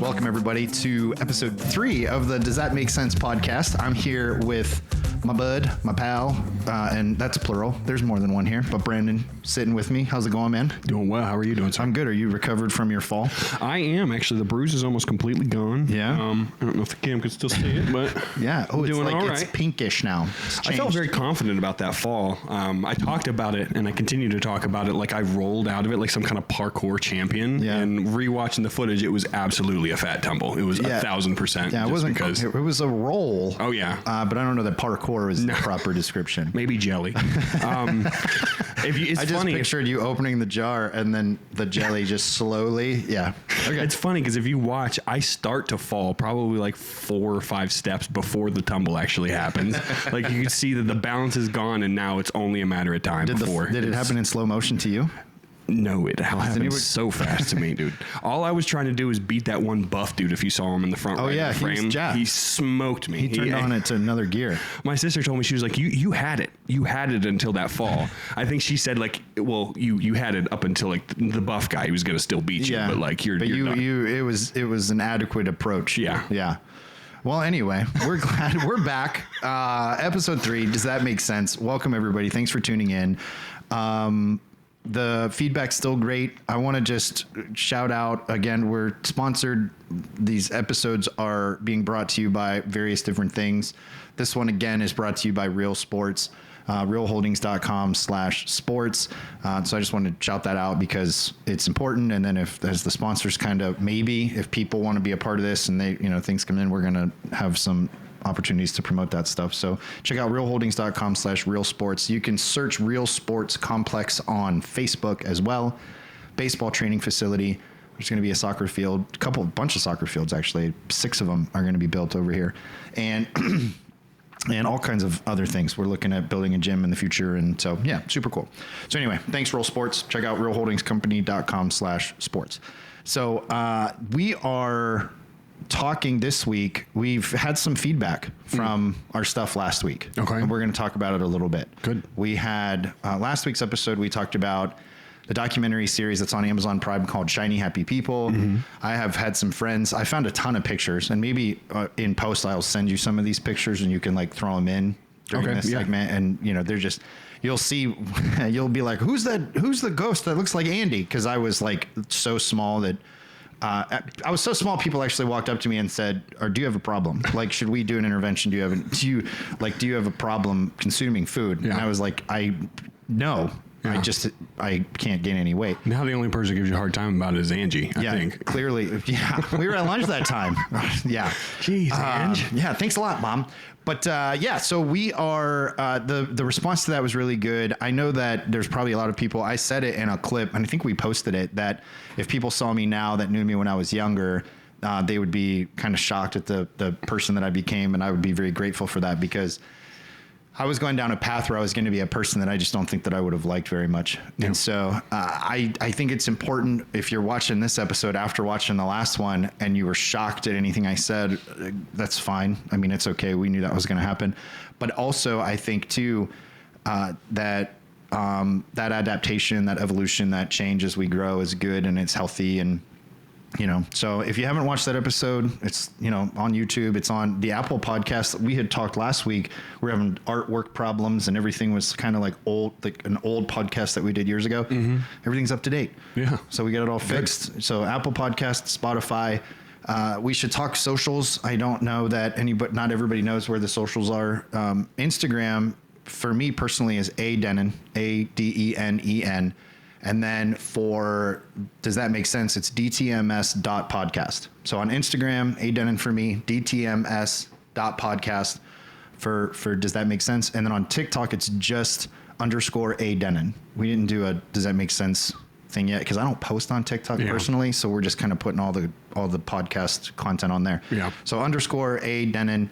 Welcome, everybody, to episode 3 of the Does That Make Sense podcast. I'm here with my bud, my pal, and that's plural. There's more than one here, but Brandon sitting with me. How's it going, man? Doing well. How are you doing, sir? I'm good. Are you recovered from your fall? I am. Actually, the bruise is almost completely gone. Yeah? I don't know if the cam could still see it, but yeah. Oh, it's doing like all it's right. pinkish now. I felt very confident about that fall. I talked about it, and I continue to talk about it like I rolled out of it like some kind of parkour champion. Yeah. And rewatching the footage, it was absolutely a fat tumble. It was 1,000%. Yeah, it wasn't because it was a roll. Oh, yeah. But I don't know that parkour was the proper description. Maybe jelly. It's I just funny. pictured you opening the jar and then the jelly just slowly. Yeah. Okay. It's funny because if you watch, I start to fall probably like 4 or 5 steps before the tumble actually happens. Like you can see that the balance is gone and now it's only a matter of time Did it happen in slow motion to you? No, it happened so fast to me, dude. All I was trying to do was beat that one buff dude if you saw him in the front right of the frame. He smoked me. He turned on it to another gear. My sister told me, she was like, you had it. You had it until that fall. I think she said, like, well, you had it up until, like, the buff guy. He was going to still beat you, but, like, you're done. It was an adequate approach. Yeah. Yeah. Well, anyway, we're glad we're back. Episode 3. Does that make sense? Welcome, everybody. Thanks for tuning in. The feedback's still great. I want to just shout out again, we're sponsored. These episodes are being brought to you by various different things. This one, again, is brought to you by Real Sports, realholdings.com/sports. So I just wanted to shout that out because it's important. And then if as the sponsors if people want to be a part of this and they, things come in, we're going to have some opportunities to promote that stuff. So check out realholdings.com/realsports. You can search Real Sports Complex on Facebook as well. Baseball training facility. There's going to be a soccer field, bunch of soccer fields, actually. 6 of them are going to be built over here. And and all kinds of other things. We're looking at building a gym in the future. And so, yeah, super cool. So anyway, thanks, Real Sports. Check out realholdingscompany.com/sports. So we are talking this week. We've had some feedback from our stuff last week. Okay. And we're going to talk about it a little bit. Good. We had last week's episode, we talked about the documentary series that's on Amazon Prime called Shiny Happy People. Mm-hmm. I have had some friends. I found a ton of pictures, and maybe in post I'll send you some of these pictures and you can like throw them in during this segment. And they're just, you'll see, you'll be like, who's the ghost that looks like Andy? Cause I was like so small that I was so small, people actually walked up to me and said, do you have a problem? Like, should we do an intervention? Do you have a problem consuming food? Yeah. And I was like, no. Yeah. I can't gain any weight. Now the only person who gives you a hard time about it is Angie, I think. Clearly. Yeah. We were at lunch that time. Yeah. Jeez, Ange. Yeah. Thanks a lot, Mom. But so we are, the response to that was really good. I know that there's probably a lot of people, I said it in a clip, and I think we posted it, that if people saw me now that knew me when I was younger, they would be kind of shocked at the person that I became. And I would be very grateful for that because I was going down a path where I was going to be a person that I just don't think that I would have liked very much. Yeah. And so I think it's important if you're watching this episode after watching the last one and you were shocked at anything I said, that's fine. I mean, it's okay. We knew that was going to happen. But also I think too, that adaptation, that evolution, that change as we grow is good and it's healthy. And so if you haven't watched that episode, it's, on YouTube, it's on the Apple podcast. We had talked last week. We're having artwork problems and everything was kind of like an old podcast that we did years ago. Mm-hmm. Everything's up to date. Yeah. So we got it all fixed. So Apple Podcast, Spotify, we should talk socials. I don't know that not everybody knows where the socials are. Instagram for me personally is Adennen, Adenen. And then does that make sense? It's DTMS.podcast. So on Instagram, Adennen for me, DTMS.podcast for does that make sense? And then on TikTok, it's just _Adennen. We didn't do a does that make sense thing yet because I don't post on TikTok personally. So we're just kind of putting all the podcast content on there. Yeah. So _Adennen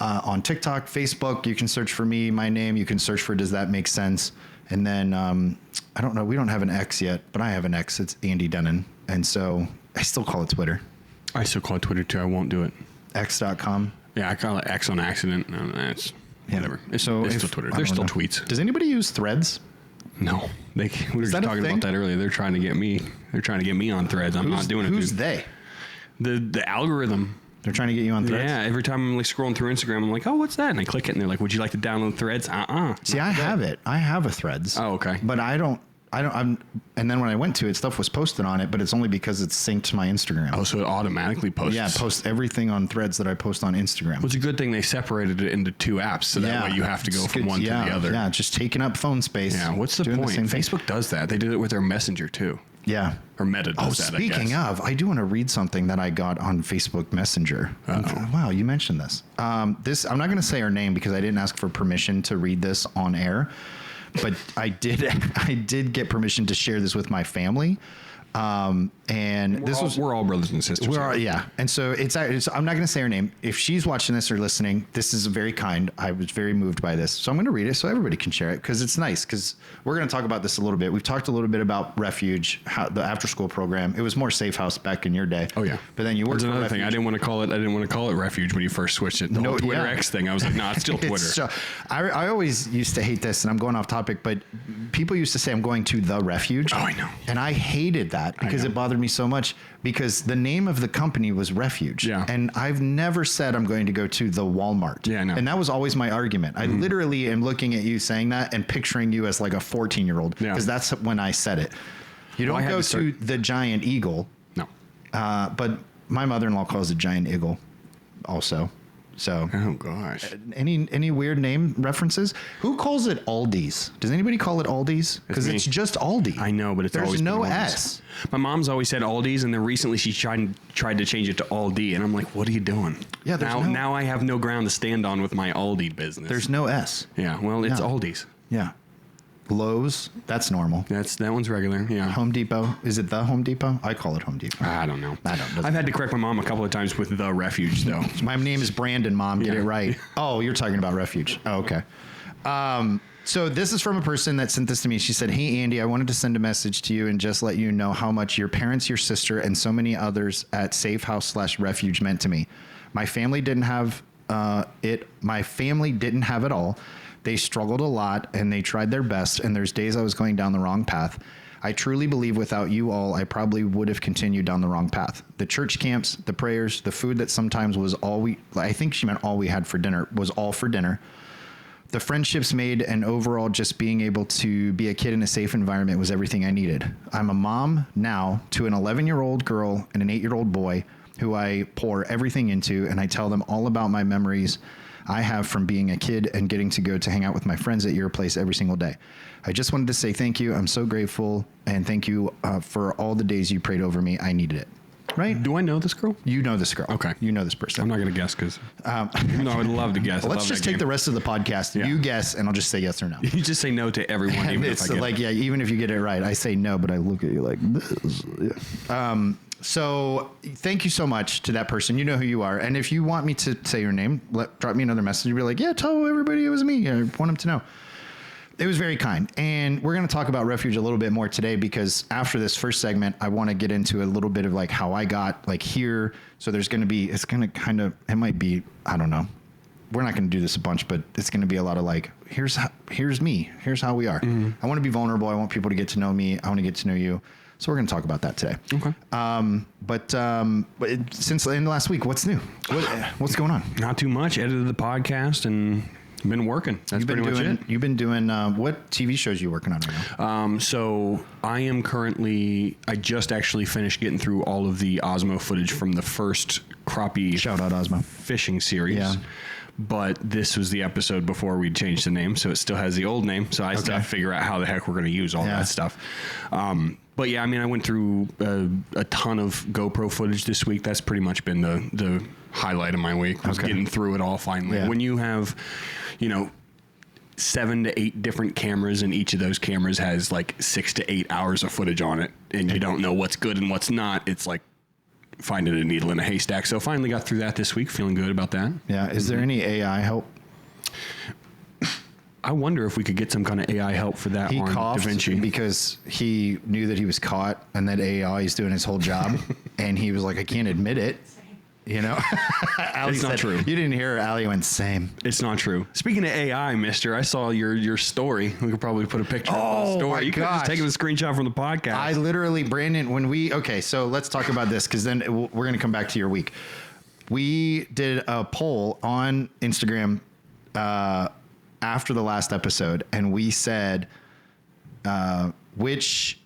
on TikTok, Facebook. You can search for me, my name. You can search for does that make sense? And then, I don't know, we don't have an X yet, but I have an X. It's Andy Denon. And so I still call it Twitter. I still call it Twitter too. I won't do it. X.com. Yeah, I call it X on accident. No, that's whatever. It's still Twitter. There's still tweets. Does anybody use Threads? No, we were just talking about that earlier. They're trying to get me. They're trying to get me on Threads. I'm not doing it. Who's they? The algorithm. They're trying to get you on Threads? Yeah, every time I'm like scrolling through Instagram, I'm like, oh, what's that? And I click it, and they're like, would you like to download Threads? See, I have it. I have a Threads. Oh, okay. But and then when I went to it, stuff was posted on it, but it's only because it's synced to my Instagram. Oh, so it automatically posts? Yeah, it posts everything on Threads that I post on Instagram. Well, it's a good thing they separated it into two apps, so that way you have to go from one to the other. Yeah, just taking up phone space. Yeah, what's the point? Facebook does that. They did it with their Messenger, too. Yeah. Or Meta does that, speaking of, I do want to read something that I got on Facebook Messenger. Wow, you mentioned this. I'm not going to say her name because I didn't ask for permission to read this on air, but I did get permission to share this with my family. And we're all brothers and sisters. Yeah. And so I'm not going to say her name. If she's watching this or listening, this is very kind. I was very moved by this. So I'm going to read it so everybody can share it because it's nice because we're going to talk about this a little bit. We've talked a little bit about Refuge, the after school program. It was more Safe House back in your day. Oh yeah. But then you worked for another Refuge. I didn't want to call it Refuge when you first switched it. The whole Twitter X thing. I was like, it's still Twitter. I always used to hate this, and I'm going off topic, but people used to say I'm going to the Refuge. Oh, I know. And I hated that because it bothered me so much because the name of the company was Refuge. Yeah. And I've never said I'm going to go to the Walmart. Yeah, I know. And that was always my argument. I literally am looking at you saying that and picturing you as like a 14-year-old because that's when I said it. You don't go to the Giant Eagle. No. But my mother-in-law calls it Giant Eagle also. So, oh gosh, any weird name references? Who calls it Aldi's? Does anybody call it Aldi's? Because it's just Aldi. I know, but there's always no S. My mom's always said Aldi's, and then recently she tried to change it to Aldi, and I'm like, what are you doing? Yeah, now I have no ground to stand on with my Aldi business. There's no S. Yeah, well, it's Aldi's. Yeah. Lowe's, that's normal. That one's regular. Yeah. Home Depot, is it the Home Depot? I call it Home Depot. I don't know. I've had to correct my mom a couple of times with the Refuge though. My name is Brandon. Mom, get it right. Oh, you're talking about Refuge. Oh, okay. So this is from a person that sent this to me. She said, "Hey Andy, I wanted to send a message to you and just let you know how much your parents, your sister, and so many others at Safe House/Refuge meant to me. My family didn't have it. My family didn't have it all. They struggled a lot and they tried their best, and there's days I was going down the wrong path. I truly believe without you all, I probably would have continued down the wrong path. The church camps, the prayers, the food that sometimes was I think she meant all we had for dinner, was all for dinner. The friendships made and overall just being able to be a kid in a safe environment was everything I needed. I'm a mom now to an 11-year-old girl and an 8-year-old boy who I pour everything into, and I tell them all about my memories I have from being a kid and getting to go to hang out with my friends at your place every single day. I just wanted to say thank you. I'm so grateful, and thank you for all the days you prayed over me. I needed it." Right? Do I know this girl? You know this girl. Okay. You know this person. I'm not going to guess because no, I would love to guess. Let's just take the rest of the podcast. Yeah. You guess, and I'll just say yes or no. You just say no to everyone. Even it's if I get it. Even if you get it right, I say no, but I look at you like this. Yeah. So thank you so much to that person. You know who you are. And if you want me to say your name, drop me another message. Be like, yeah, tell everybody it was me. I want them to know. It was very kind. And we're going to talk about Refuge a little bit more today because after this first segment, I want to get into a little bit of like how I got like here. So there's going to be, it might be, I don't know. We're not going to do this a bunch, but it's going to be a lot of like, here's me. Here's how we are. Mm-hmm. I want to be vulnerable. I want people to get to know me. I want to get to know you. So we're going to talk about that today. Okay. But since in the last week, what's new? What's going on? Not too much. Edited the podcast and been working. That's pretty much it. You've been doing, what TV shows are you working on right now? So I am currently, I just actually finished getting through all of the Osmo footage from the first crappie shout out Osmo fishing series. Yeah. But this was the episode before we changed the name, so it still has the old name. So I still have to figure out how the heck we're going to use all that stuff. But yeah, I mean, I went through a ton of GoPro footage this week. That's pretty much been the highlight of my week, was getting through it all finally. Yeah. When you have, 7 to 8 different cameras, and each of those cameras has like 6 to 8 hours of footage on it, and you don't know what's good and what's not, it's like finding a needle in a haystack. So finally got through that this week, feeling good about that. Yeah. Is there any AI help? I wonder if we could get some kind of AI help for that. He on coughed DaVinci because he knew that he was caught and that AI is doing his whole job. And he was like, I can't admit it. You know, It's not true. You didn't hear her. Allie went, same. It's not true. Speaking of AI, mister, I saw your story. We could probably put a picture of the story. My You could have just gosh. taken the screenshot from the podcast. I literally, Brandon, okay, so let's talk about this because then we're going to come back to your week. We did a poll on Instagram after the last episode, and we said, which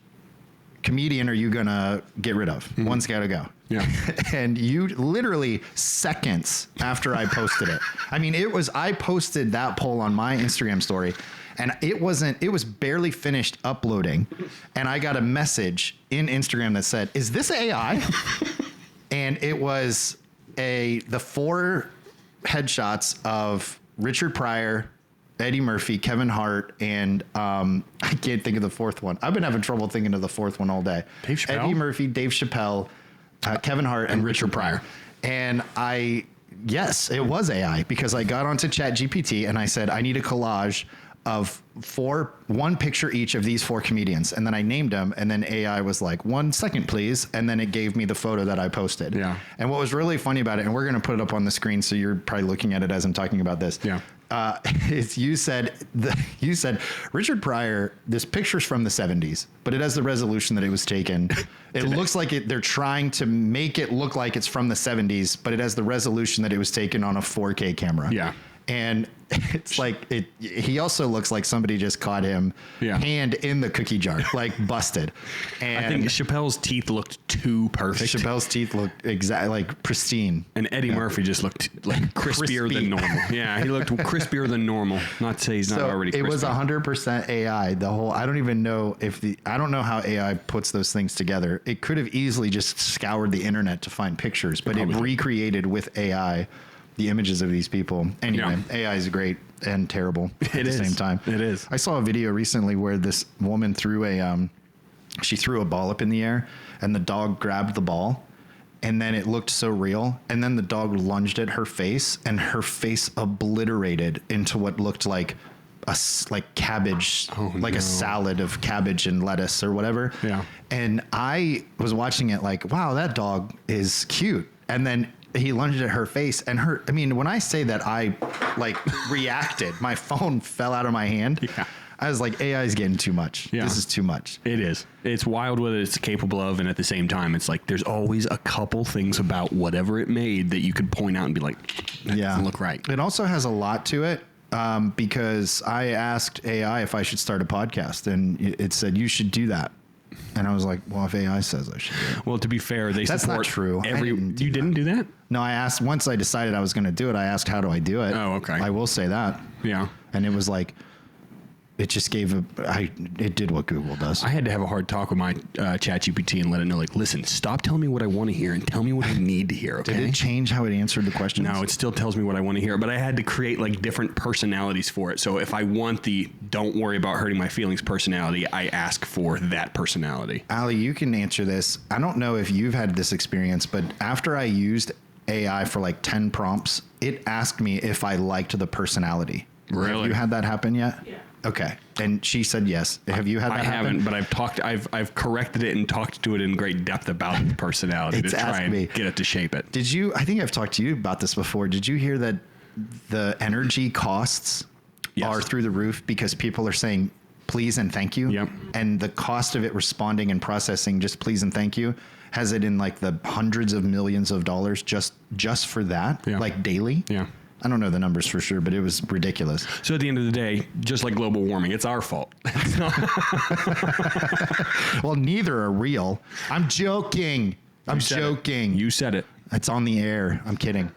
comedian are you going to get rid of? Mm-hmm. One's got to go. Yeah. And you literally seconds after I posted it. I mean, I posted that poll on my Instagram story and it was barely finished uploading. And I got a message in Instagram that said, is this AI? And it was the 4 headshots of Richard Pryor, Eddie Murphy, Kevin Hart, and I can't think of the 4th one. I've been having trouble thinking of the 4th one all day. Dave Chappelle? Eddie Murphy, Dave Chappelle, Kevin Hart, and Richard Pryor. And yes, it was AI because I got onto ChatGPT and I said, I need a collage of 1 picture each of these 4 comedians. And then I named them, and then AI was like, 1 second, please. And then it gave me the photo that I posted. Yeah. And what was really funny about it, and we're going to put it up on the screen, so you're probably looking at it as I'm talking about this. Yeah. Is you said Richard Pryor, this picture's from the 70s, but it has the resolution that it was taken. It looks like they're trying to make it look like it's from the 70s, but it has the resolution that it was taken on a 4K camera. Yeah. And it's like he also looks like somebody just caught him hand in the cookie jar, like busted. And I think Chappelle's teeth looked too perfect. Chappelle's teeth looked exactly like pristine. And Eddie Murphy just looked like crispier than normal. Yeah, he looked crispier than normal. Not to say he's not already crispy. It was 100% AI. I don't even know I don't know how AI puts those things together. It could have easily just scoured the internet to find pictures, but it recreated with AI the images of these people. Anyway, AI is great and terrible at the same time. It is. I saw a video recently where this woman threw she threw a ball up in the air and the dog grabbed the ball and then it looked so real. And then the dog lunged at her face and her face obliterated into what looked like cabbage, a salad of cabbage and lettuce or whatever. Yeah. And I was watching it like, wow, that dog is cute. And then he lunged at her face and when I say that I reacted, my phone fell out of my hand. Yeah. I was like, AI is getting too much. Yeah. This is too much. It is. It's wild what it's capable of. And at the same time, it's like, there's always a couple things about whatever it made that you could point out and be like, that doesn't look right. It also has a lot to it. Because I asked AI if I should start a podcast and it said, you should do that. And I was like, well, if AI says I should do it. Well, to be fair, that's not true. You didn't do that? No, I asked, once I decided I was going to do it, I asked, how do I do it? Oh, okay. I will say that. Yeah. And it was like, it just it did what Google does. I had to have a hard talk with my ChatGPT and let it know, like, listen, stop telling me what I want to hear and tell me what I need to hear, okay? Did it change how it answered the questions? No, it still tells me what I want to hear, but I had to create different personalities for it. So if I want the don't worry about hurting my feelings personality, I ask for that personality. Allie, you can answer this. I don't know if you've had this experience, but after I used AI for 10 prompts, it asked me if I liked the personality. Really? Have you had that happen yet? Yeah. Okay. And she said yes. Have you had that happen? I haven't, but I've corrected it and talked to it in great depth about the personality to try and get it to shape it. I think I've talked to you about this before. Did you hear that the energy costs are through the roof because people are saying please and thank you? Yep. And the cost of it responding and processing just please and thank you has it in the hundreds of millions of dollars just for that, daily? Yeah. I don't know the numbers for sure, but it was ridiculous. So at the end of the day, just like global warming, it's our fault. Well, neither are real. I'm joking. I'm joking. You said it. It's on the air. I'm kidding.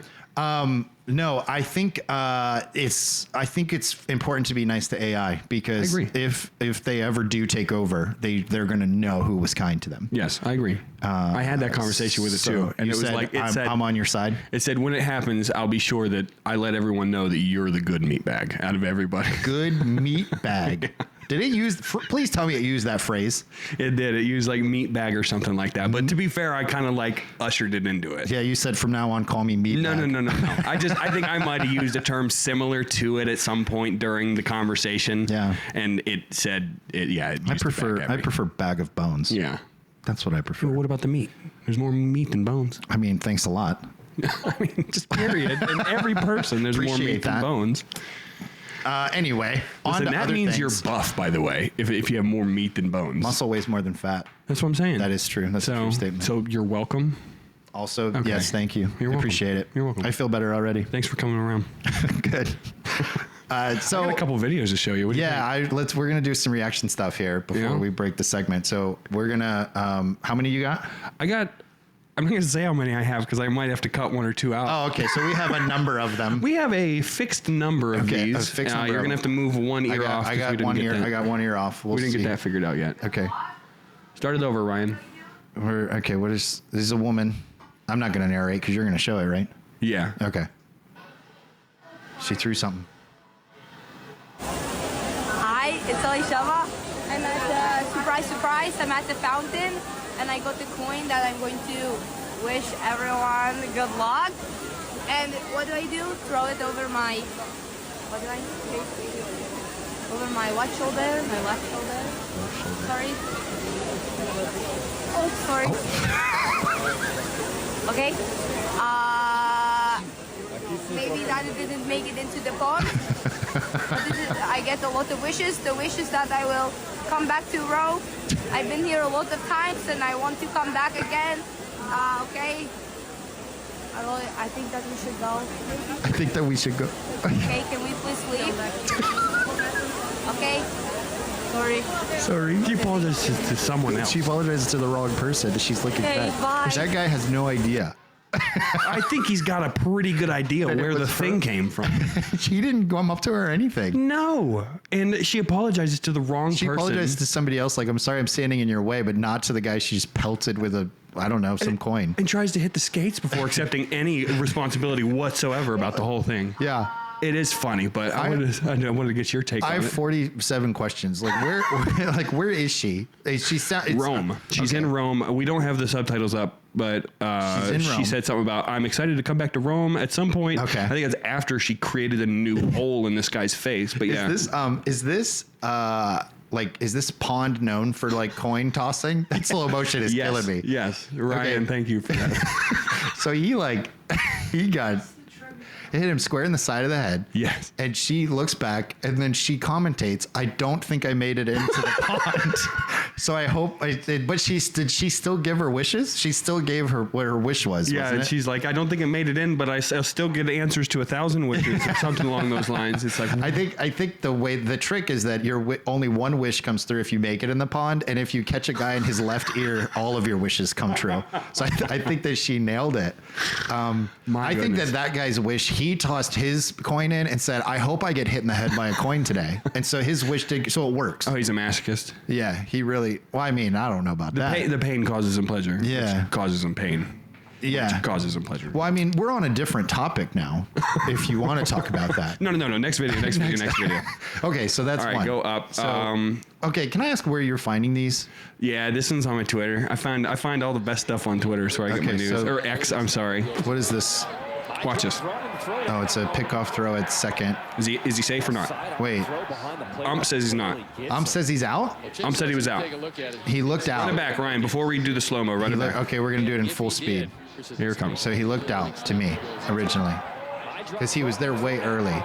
No, I think it's important to be nice to AI because if they ever do take over, they're going to know who was kind to them. Yes, I agree. I had that conversation with it too, and it was I'm on your side. It said when it happens, I'll be sure that I let everyone know that you're the good meat bag out of everybody. Good meat bag. Did it use? Please tell me it used that phrase. It did. It used meat bag or something like that. But to be fair, I kind of ushered it into it. Yeah, you said from now on, call me meat bag. No. I think I might have used a term similar to it at some point during the conversation. Yeah, and it said it. Yeah, I prefer bag of bones. Yeah, that's what I prefer. Well, what about the meat? There's more meat than bones. I mean, thanks a lot. I mean, just period. In every person, there's more Appreciate meat than that. bones. Anyway, on Listen, to that other means things. you're buff, by the way, if you have more meat than bones. Muscle weighs more than fat. That's what I'm saying. That is true. That's a true statement. So you're welcome. Also, Okay. yes, thank you. You're welcome. Appreciate it. You're welcome. I feel better already. Thanks for coming around. Good. So I got a couple videos to show you. What do you think? we're gonna do some reaction stuff here before we break the segment. So we're gonna how many you got? I'm not going to say how many I have because I might have to cut one or two out. Oh, okay. So we have a number of them. We have a fixed number of Okay, a these. fixed number You're of going to have to move one ear off. I 'cause we got didn't one get ear. that. I got one ear off. We didn't get that figured out yet. Okay. Start it over, Ryan. Okay. What is this? Is a woman? I'm not gonna narrate because you're gonna show it, right? Yeah. Okay. She threw something. Hi, it's Elishama. I'm at surprise, I'm at the fountain and I got the coin that I'm going to wish everyone good luck. And what do? Throw it over my, what do I do? Over my what shoulder? My left shoulder. Sorry. Oh, sorry. Okay. Maybe that it didn't make it into the pond. I get a lot of wishes. The wishes that I will come back to Rome. I've been here a lot of times and I want to come back again. Okay. I think that we should go. I think that we should go. Okay, can we please leave? Okay. Sorry. She apologizes to someone else. She apologizes to the wrong person. She's looking Okay, fat. bye. That guy has no idea. I think he's got a pretty good idea That it where the was thing her. came from. She didn't come up to her or anything. No. And she apologizes to the wrong She person. apologized to somebody else, like, I'm sorry I'm standing in your way, but not to the guy she just pelted with a, I don't know, some coin. And tries to hit the skates before accepting any responsibility whatsoever about the whole thing. Yeah. It is funny, but I wanted to get your take I on have it. 47 questions. Like, where is she? Is she Rome. She's in Rome. We don't have the subtitles up, but She's in she Rome. said something about, I'm excited to come back to Rome at some point. Okay. I think it's after she created a new hole in this guy's face. But yeah. Is this pond known for like coin tossing? That slow motion is killing me. Yes. Ryan, thank you for that. So it hit him square in the side of the head. Yes. And she looks back and then she commentates, I don't think I made it into the pond. So I hope I did. But did she still give her wishes? She still gave her what her wish was. Yeah, wasn't and it? she's like, I don't think it made it in, but I'll still get answers to 1,000 wishes or something along those lines. It's like, I think the trick is that only one wish comes through if you make it in the pond, and if you catch a guy in his left ear, all of your wishes come true. So I think that she nailed it. I think that guy's wish, he tossed his coin in and said, I hope I get hit in the head by a coin today, and so his wish did. So it works. oh, he's a masochist. Yeah, he really. Well, I mean, I don't know about that. The pain causes him pleasure. Yeah. Which causes him pain. Yeah. Which causes him pleasure. Well, I mean, we're on a different topic now. If you want to talk about that. No. Next video. Okay, so that's All right, one. go up. So, okay, can I ask where you're finding these? Yeah, this one's on my Twitter. I find all the best stuff on Twitter, so I get my Okay, news. so- Or X, I'm sorry. What is this? Watch this. Oh, it's a pickoff throw at second. Is he safe or not? Wait, Says he's not. says he's out? Said he was out. He looked out. Run it back, Ryan. Before we do the slow-mo, run it back. Okay, we're going to do it in full speed. Here it comes. So he looked out to me originally because he was there way early.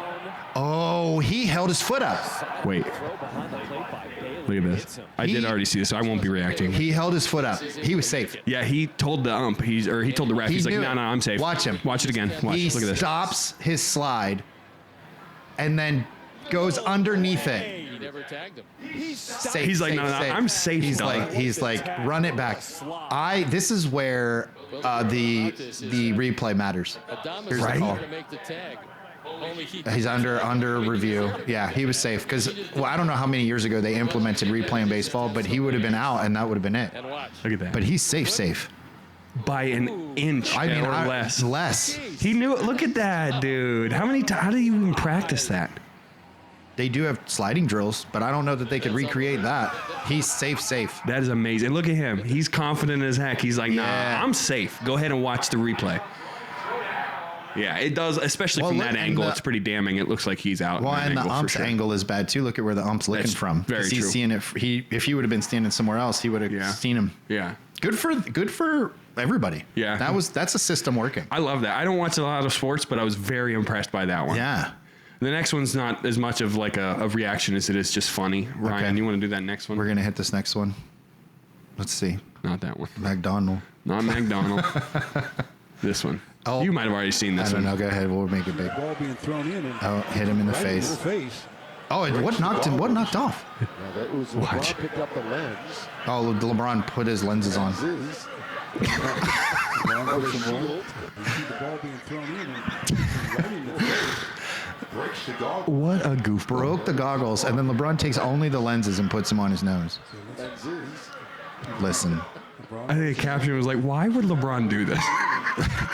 Oh, he held his foot up. Wait. Look at this. I did already see this, so I won't be reacting. He held his foot up. He was safe. Yeah, he told the ump. He told the ref. He's like, knew no, it. I'm safe. Watch him. Watch it again. Watch. He Look at this. stops his slide and then goes underneath it. Safe, He's like, safe, no, safe. I'm safe, He's dog. like, run it back. This is where the replay matters. Here's the call. He's under review. Yeah, he was safe because I don't know how many years ago they implemented replay in baseball, but he would have been out and that would have been it. Look at that. But he's safe. By an inch or less. Less. He knew it. Look at that, dude. How do you even practice that? They do have sliding drills, but I don't know that they could recreate that. He's safe. That is amazing. Look at him. He's confident as heck. He's like, nah, Yeah. I'm safe. Go ahead and watch the replay. Yeah, it does, especially from that angle. It's pretty damning. It looks like he's out. Well, in that and the angle for ump's sure. angle is bad too. Look at where the ump's looking That's from. very 'Cause he's true. seeing it. If he would have been standing somewhere else, he would have seen him. Yeah. Good for everybody. Yeah. That's a system working. I love that. I don't watch a lot of sports, but I was very impressed by that one. Yeah. The next one's not as much of like a reaction as it is just funny. Ryan, Okay. you want to do that next one? We're going to hit this next one. Let's see. Not that one. McDonald. Not McDonald. This one. Oh. You might have already seen this I don't one. know. Go ahead. We'll make it big. Ball being thrown in and Hit him in the right face. in the face. Oh, what knocked him? What knocked off? Now that was Watch. LeBron picked up the lens. Oh, LeBron put his lenses on. Ziz. LeBron with the shield. You see the ball being thrown in and right in the face. Breaks the dog. What a goofball. Broke the goggles, and then LeBron takes only the lenses and puts them on his nose. And Ziz. Listen, I think the caption was like, why would LeBron do this?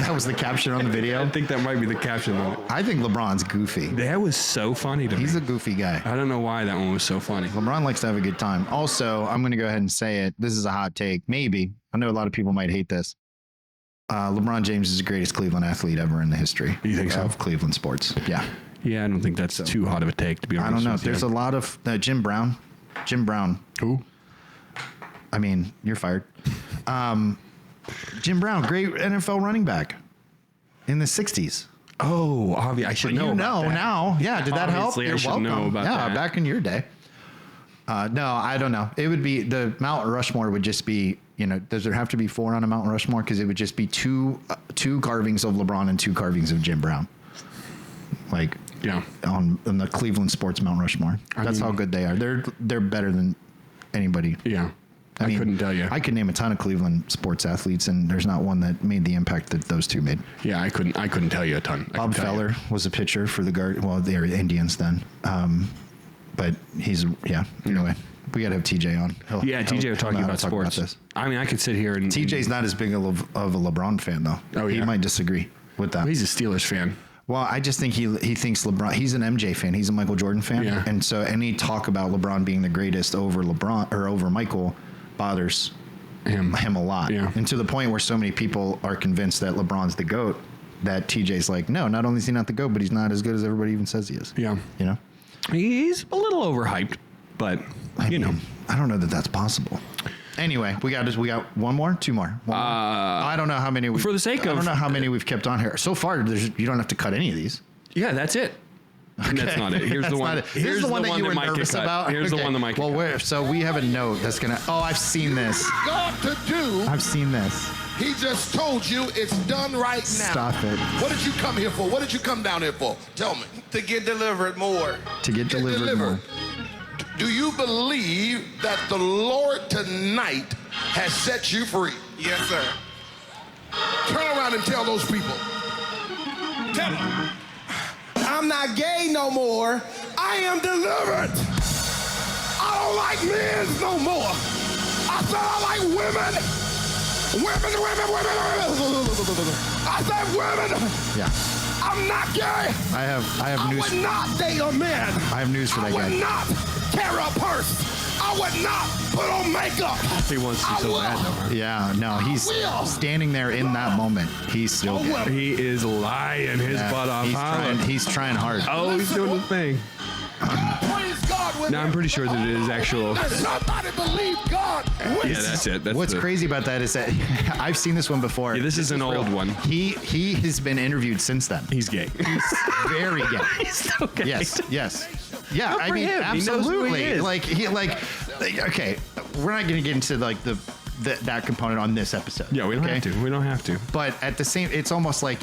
that was the caption on the video. I think that might be the caption on it. I think LeBron's goofy. That was so funny to He's me. a goofy guy. I don't know why that one was so funny. LeBron likes to have a good time. Also, I'm going to go ahead and say it. This is a hot take. Maybe. I know a lot of people might hate this. LeBron James is the greatest Cleveland athlete ever in the history You think so? of Cleveland sports. Yeah. Yeah, I don't think that's too hot of a take, to be honest. I don't know. with you. There's a lot of Jim Brown. Who? I mean, you're fired. Jim Brown, great NFL running back in the 60s. Oh, obviously, I should But know. you about know that. now. Yeah, did that help? Obviously, I You're should welcome. know about yeah, that. back in your day. No, I don't know. It would be the Mount Rushmore would just be, does there have to be 4 on a Mount Rushmore? Because it would just be two carvings of LeBron and 2 carvings of Jim Brown. Like, Yeah. on the Cleveland sports Mount Rushmore. That's how good they are. They're better than anybody. Yeah. I mean, couldn't tell you. I could name a ton of Cleveland sports athletes, and there's not one that made the impact that those 2 made. Yeah, I couldn't tell you a ton. Bob Feller was a pitcher for the Guard. Well, they were Indians then, but he's Anyway, we got to have TJ on. Yeah, TJ was talking about sports. this. I mean, I could sit here and TJ's not as big of a LeBron fan though. Oh, He yeah. might disagree with that. He's a Steelers fan. Well, I just think he thinks LeBron. He's an MJ fan. He's a Michael Jordan fan, Yeah. and so any talk about LeBron being the greatest over LeBron or over Michael bothers Him. a lot. Yeah. And to the point where so many people are convinced that LeBron's the GOAT, that TJ's like, no, not only is he not the GOAT, but he's not as good as everybody even says he is. Yeah. You know? He's a little overhyped, but I you know. mean, I don't know that that's possible. Anyway, we got one more, 2 more. One more. I don't know how many. for the sake I don't of- know how many we've kept on here so far. You don't have to cut any of these. Yeah, that's it. That's not it. Here's That's the one. not it. This Here's is the one that you were might get nervous cut. about. Here's the one that might get cut. So we have a note that's gonna. Oh, I've seen this. God to do. I've seen this. He just told you it's done right now. Stop it. What did you come here for? What did you come down here for? Tell me. To get delivered more. To get delivered more. Do you believe that the Lord tonight has set you free? Yes, sir. Turn around and tell those people. Tell them. I'm not gay no more. I am delivered. I don't like men no more. I said I like women. Women. I said women. Yeah. I'm not gay. I have I news. would not date a man. I have news for that I would guy. not carry a purse. I would not put on makeup. He wants to I so will. bad. Yeah. No, he's will. standing there in that moment. He's still I gay. will. He is lying his Yeah, butt off. he's trying hard. Oh, he's doing his thing. Praise God with Now, I'm pretty sure that it is actual. Somebody believe God. Yeah, that's it. That's What's the- crazy about that is that I've seen this one before. Yeah, this is an old one. He has been interviewed since then. He's gay. Very gay. He's so gay. Yes. Yeah, Good I for mean, him. He knows who absolutely. he is. Okay, we're not going to get into like that component on this episode. Yeah, we don't okay? have to. We don't have to. But at the same, it's almost like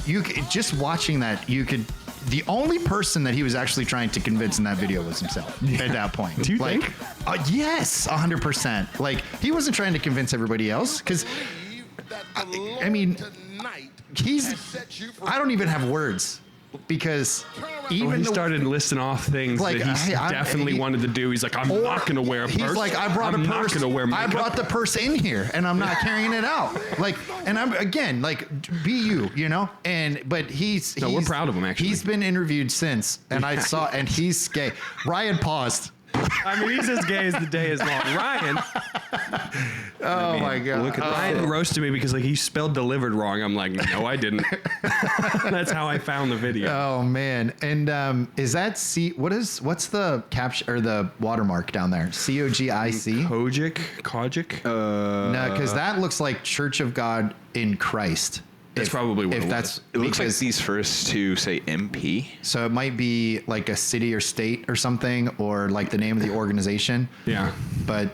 just watching that, you could. The only person that he was actually trying to convince in that video was himself at that point. Do you like, think? Yes, 100%. Like he wasn't trying to convince everybody else because, I mean, I don't even have words because even When he the- started listing off things Like, that he I- definitely he- wanted to do, he's like, I'm Or not going to wear a purse. He's like, I brought I'm a not purse. going to wear makeup. I brought the purse in here, and I'm not carrying it out. Like, and I'm again, like, be you know. But he's No, we're proud of him, actually. He's been interviewed since, and I saw, and he's gay. Ryan paused. I mean, he's as gay as the day is long. Ryan. Oh my God. Look at Ryan roasted me because like he spelled delivered wrong. I'm like, no, I didn't. That's how I found the video. Oh man. And is that what's the caption or the watermark down there? COGIC? Kojic? No, because that looks like Church of God in Christ. That's probably what if it that's was. It looks like these first two say MP. So it might be like a city or state or something, or like the name of the organization. Yeah. But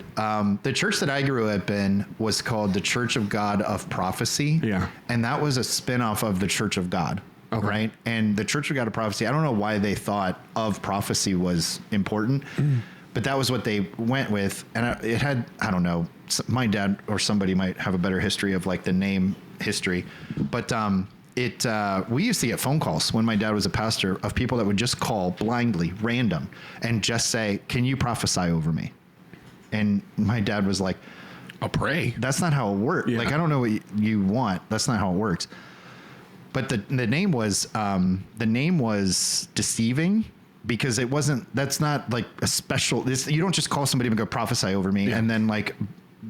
the church that I grew up in was called the Church of God of Prophecy. Yeah. And that was a spinoff of the Church of God. Okay. Right. And the Church of God of Prophecy, I don't know why they thought of prophecy was important, but that was what they went with. And it had, I don't know, my dad or somebody might have a better history of like the name history, but we used to get phone calls when my dad was a pastor of people that would just call blindly, random, and just say, "Can you prophesy over me?" And my dad was like, I'll pray. "That's not how it works. Yeah. Like, I don't know what you want. That's not how it works." But the name was deceiving, because it wasn't. That's not like a special. You don't just call somebody and go prophesy over me, and then like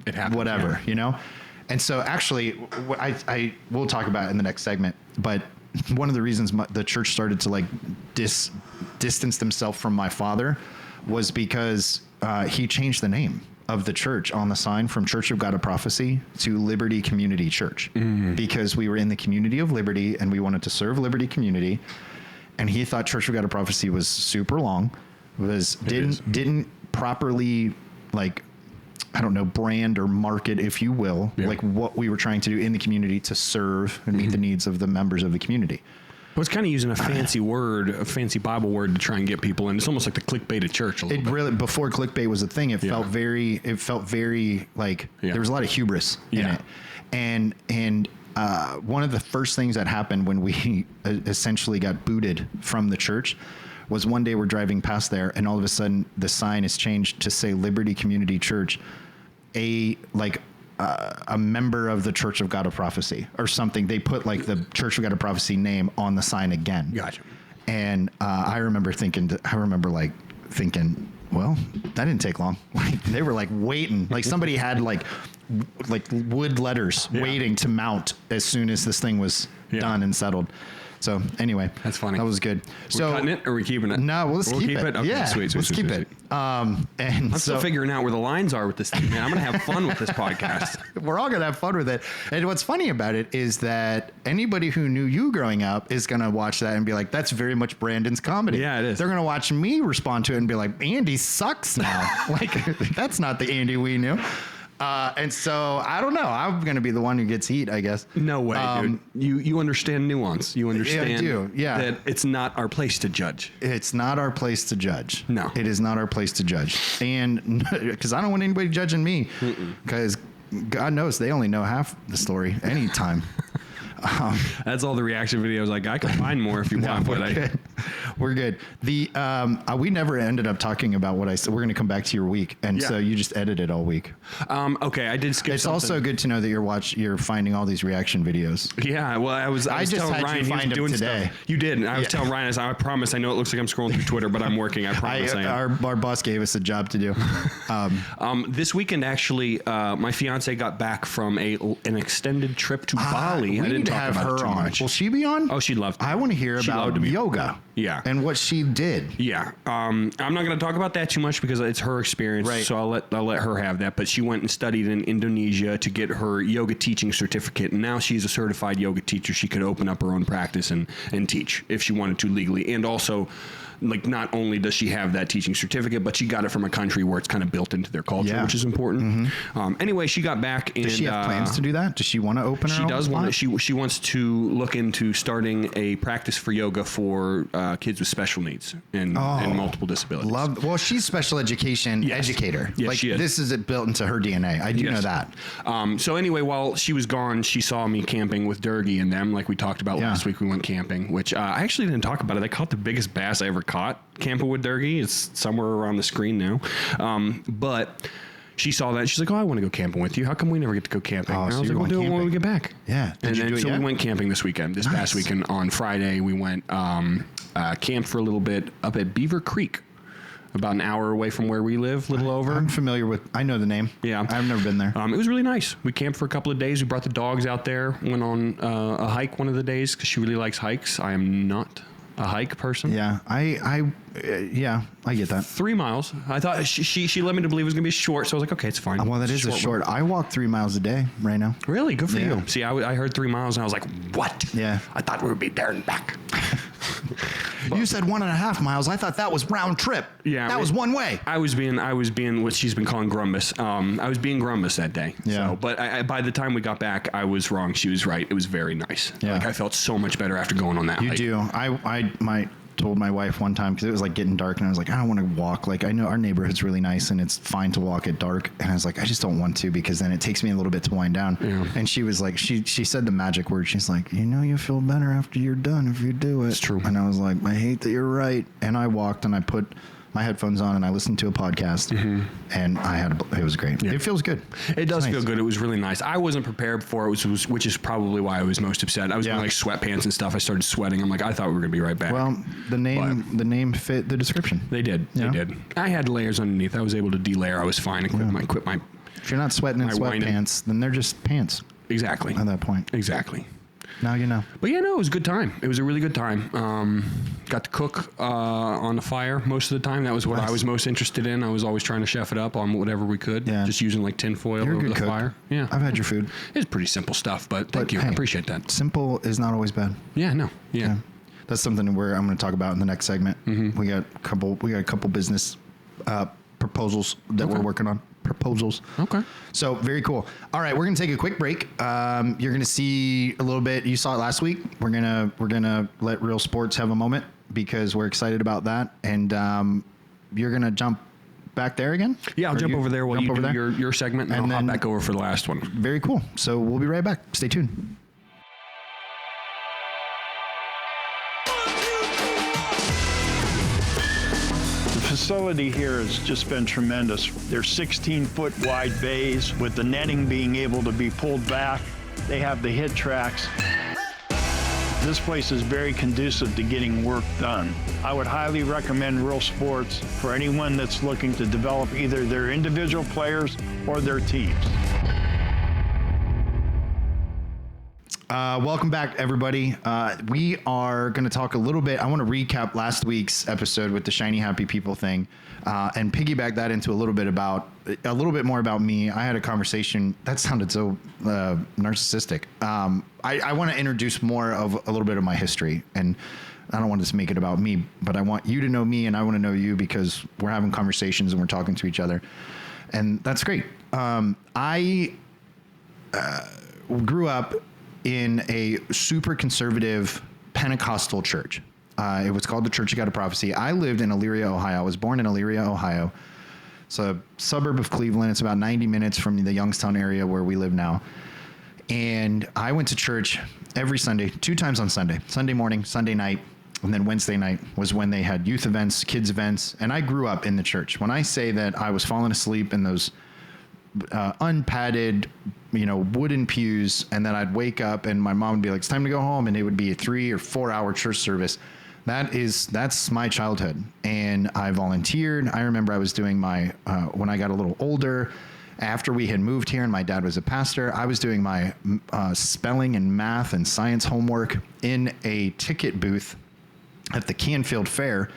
It happens, whatever, yeah. you know. And so actually, I will talk about it in the next segment, but one of the reasons the church started to like distance themselves from my father was because he changed the name of the church on the sign from Church of God of Prophecy to Liberty Community Church, because we were in the community of Liberty and we wanted to serve Liberty community. And he thought Church of God of Prophecy was super long, didn't properly like, I don't know, brand or market, if you will, like what we were trying to do in the community to serve and meet the needs of the members of the community. Well, it's kind of using a fancy word, a fancy Bible word to try and get people in. It's almost like the clickbait of church a little bit. Really, before clickbait was a thing, it felt very like there was a lot of hubris in it. And one of the first things that happened when we essentially got booted from the church was one day we're driving past there, and all of a sudden the sign is changed to say Liberty Community Church, a member of the Church of God of Prophecy or something. They put like the Church of God of Prophecy name on the sign again. Gotcha. And I remember thinking, well, that didn't take long. Like they were like waiting, like somebody had like wood letters waiting to mount as soon as this thing was done and settled. So anyway, that's funny. That was good. We're cutting it, or are we keeping it? No, we'll keep it. Okay, yeah, sweet. Let's keep it. And I'm still figuring out where the lines are with this thing, man. I'm gonna have fun with this podcast. We're all gonna have fun with it. And what's funny about it is that anybody who knew you growing up is gonna watch that and be like, "That's very much Brandon's comedy." Yeah, it is. They're gonna watch me respond to it and be like, "Andy sucks now." Like that's not the Andy we knew. And so I don't know. I'm going to be the one who gets heat, I guess. No way, dude. You understand nuance. You understand I do. Yeah. that it's not our place to judge. It's not our place to judge. No. It is not our place to judge. And because I don't want anybody judging me, because God knows they only know half the story anytime. That's all the reaction videos. Like I can find more if you want, but we're good. The we never ended up talking about what I said. We're going to come back to your week, and so you just edited all week. Okay, I did skip. It's something. also good to know that you're finding all these reaction videos. Yeah, well, I was just telling had Ryan you he was find doing them today. stuff. You did. I was telling Ryan, I promise. I know it looks like I'm scrolling through Twitter, but I'm working. I promise. I am. Our boss gave us a job to do. This weekend, actually, my fiance got back from an extended trip to Bali. I didn't talk about it too much. Will she be on? Oh, she'd love to. I want to hear about yoga. Yeah. And what she did. Yeah. I'm not going to talk about that too much because it's her experience. Right. So I'll let her have that. But she went and studied in Indonesia to get her yoga teaching certificate. And now she's a certified yoga teacher. She could open up her own practice and teach if she wanted to legally. And also, like, not only does she have that teaching certificate, but she got it from a country where it's kind of built into their culture, which is important. Anyway, she got back. And, does she have plans to do that? Does she want to open her own does spot? want to. She wants to look into starting a practice for yoga for kids with special needs and multiple disabilities. Well, she's special education educator. Yes, like she is. This is built into her DNA. I do know that. So anyway, while she was gone, she saw me camping with Durgy and them, like we talked about last week. We went camping, which I actually didn't talk about it. I caught the biggest bass I ever caught camping with Durgy. It's somewhere around the screen now. But she saw that. She's like, "Oh, I want to go camping with you. How come we never get to go camping?" And I was like, "We'll do it when we get back." Yeah. And then so we went camping this weekend. This past weekend on Friday, we went camped for a little bit up at Beaver Creek. about an hour away from where we live, a little over. I'm familiar with. I know the name. Yeah, I've never been there. It was really nice. We camped for a couple of days. We brought the dogs out there. Went on a hike one of the days because she really likes hikes. I am not a hike person. Yeah, I get that. 3 miles. I thought she led me to believe it was going to be short, so I was like, okay, it's fine. Well, that is a short. I walk 3 miles a day right now. Really? Good for Yeah. you. See, I heard 3 miles, and I was like, what? Yeah. I thought we would be there and back. You said 1.5 miles. I thought that was round trip. Yeah, that was one way. I was being what she's been calling grumbus. I was being grumbus that day. Yeah. So, but by the time we got back, I was wrong. She was right. It was very nice. Yeah. Like I felt so much better after going on that You hike. do. I told my wife one time because it was like getting dark, and I was like, I don't want to walk. Like I know our neighborhood's really nice, and it's fine to walk at dark. And I was like, I just don't want to because then it takes me a little bit to wind down. Yeah. And she was like, she said the magic word. She's like, you feel better after you're done if you do it. It's true. And I was like, I hate that you're right. And I walked and I put my headphones on and I listened to a podcast, and it was great. Yeah. It feels good. It does It's nice. feel good. It was really nice. I wasn't prepared for it, which is probably why I was most upset. I was Yeah. wearing like sweatpants and stuff. I started sweating. I'm like, I thought we were going to be right back. Well, the name fit the description. They did. Yeah. They did. I had layers underneath. I was able to delayer. I was fine. I quit my If you're not sweating in My whining. sweatpants, then they're just pants exactly. at that point. Exactly. Now you know. But yeah, no, it was a good time. It was a really good time. Got to cook on the fire most of the time. That was what Nice. I was most interested in. I was always trying to chef it up on whatever we could. Yeah. Just using like tin foil You're a over good the cook. fire. Yeah. I've had your food. It's pretty simple stuff, but thank But, you. hey, I appreciate that. Simple is not always bad. Yeah, no. Yeah. That's something I'm going to talk about in the next segment. We got a couple business proposals that we're working on. Proposals. Okay. So very cool. All right, we're gonna take a quick break. You're gonna see a little bit. You saw it last week. We're gonna let Real Sports have a moment because we're excited about that. And you're gonna jump back there again. Yeah, I'll Or jump over there while you do your segment, and I'll hop then- back over for the last one. Very cool. So we'll be right back. Stay tuned. The facility here has just been tremendous. They're 16-foot wide bays with the netting being able to be pulled back. They have the hit tracks. This place is very conducive to getting work done. I would highly recommend Real Sports for anyone that's looking to develop either their individual players or their teams. Welcome back, everybody. We are going to talk a little bit. I want to recap last week's episode with the Shiny Happy People thing and piggyback that into a little bit more about me. I had a conversation that sounded so narcissistic. I want to introduce more of a little bit of my history, and I don't want to just make it about me, but I want you to know me, and I want to know you because we're having conversations and we're talking to each other, and that's great. I grew up in a super conservative Pentecostal church. It was called the Church of God of Prophecy. I lived in Elyria, Ohio. I was born in Elyria, Ohio. It's a suburb of Cleveland. It's about 90 minutes from the Youngstown area where we live now. And I went to church every Sunday, 2 times on Sunday, Sunday morning, Sunday night, and then Wednesday night was when they had youth events, kids events. And I grew up in the church. When I say that I was falling asleep in those unpadded, wooden pews, and then I'd wake up and my mom would be like, it's time to go home. And it would be a 3 or 4 hour church service. That's my childhood. And I volunteered. I remember I was doing when I got a little older, after we had moved here and my dad was a pastor, I was doing my spelling and math and science homework in a ticket booth at the Canfield Fair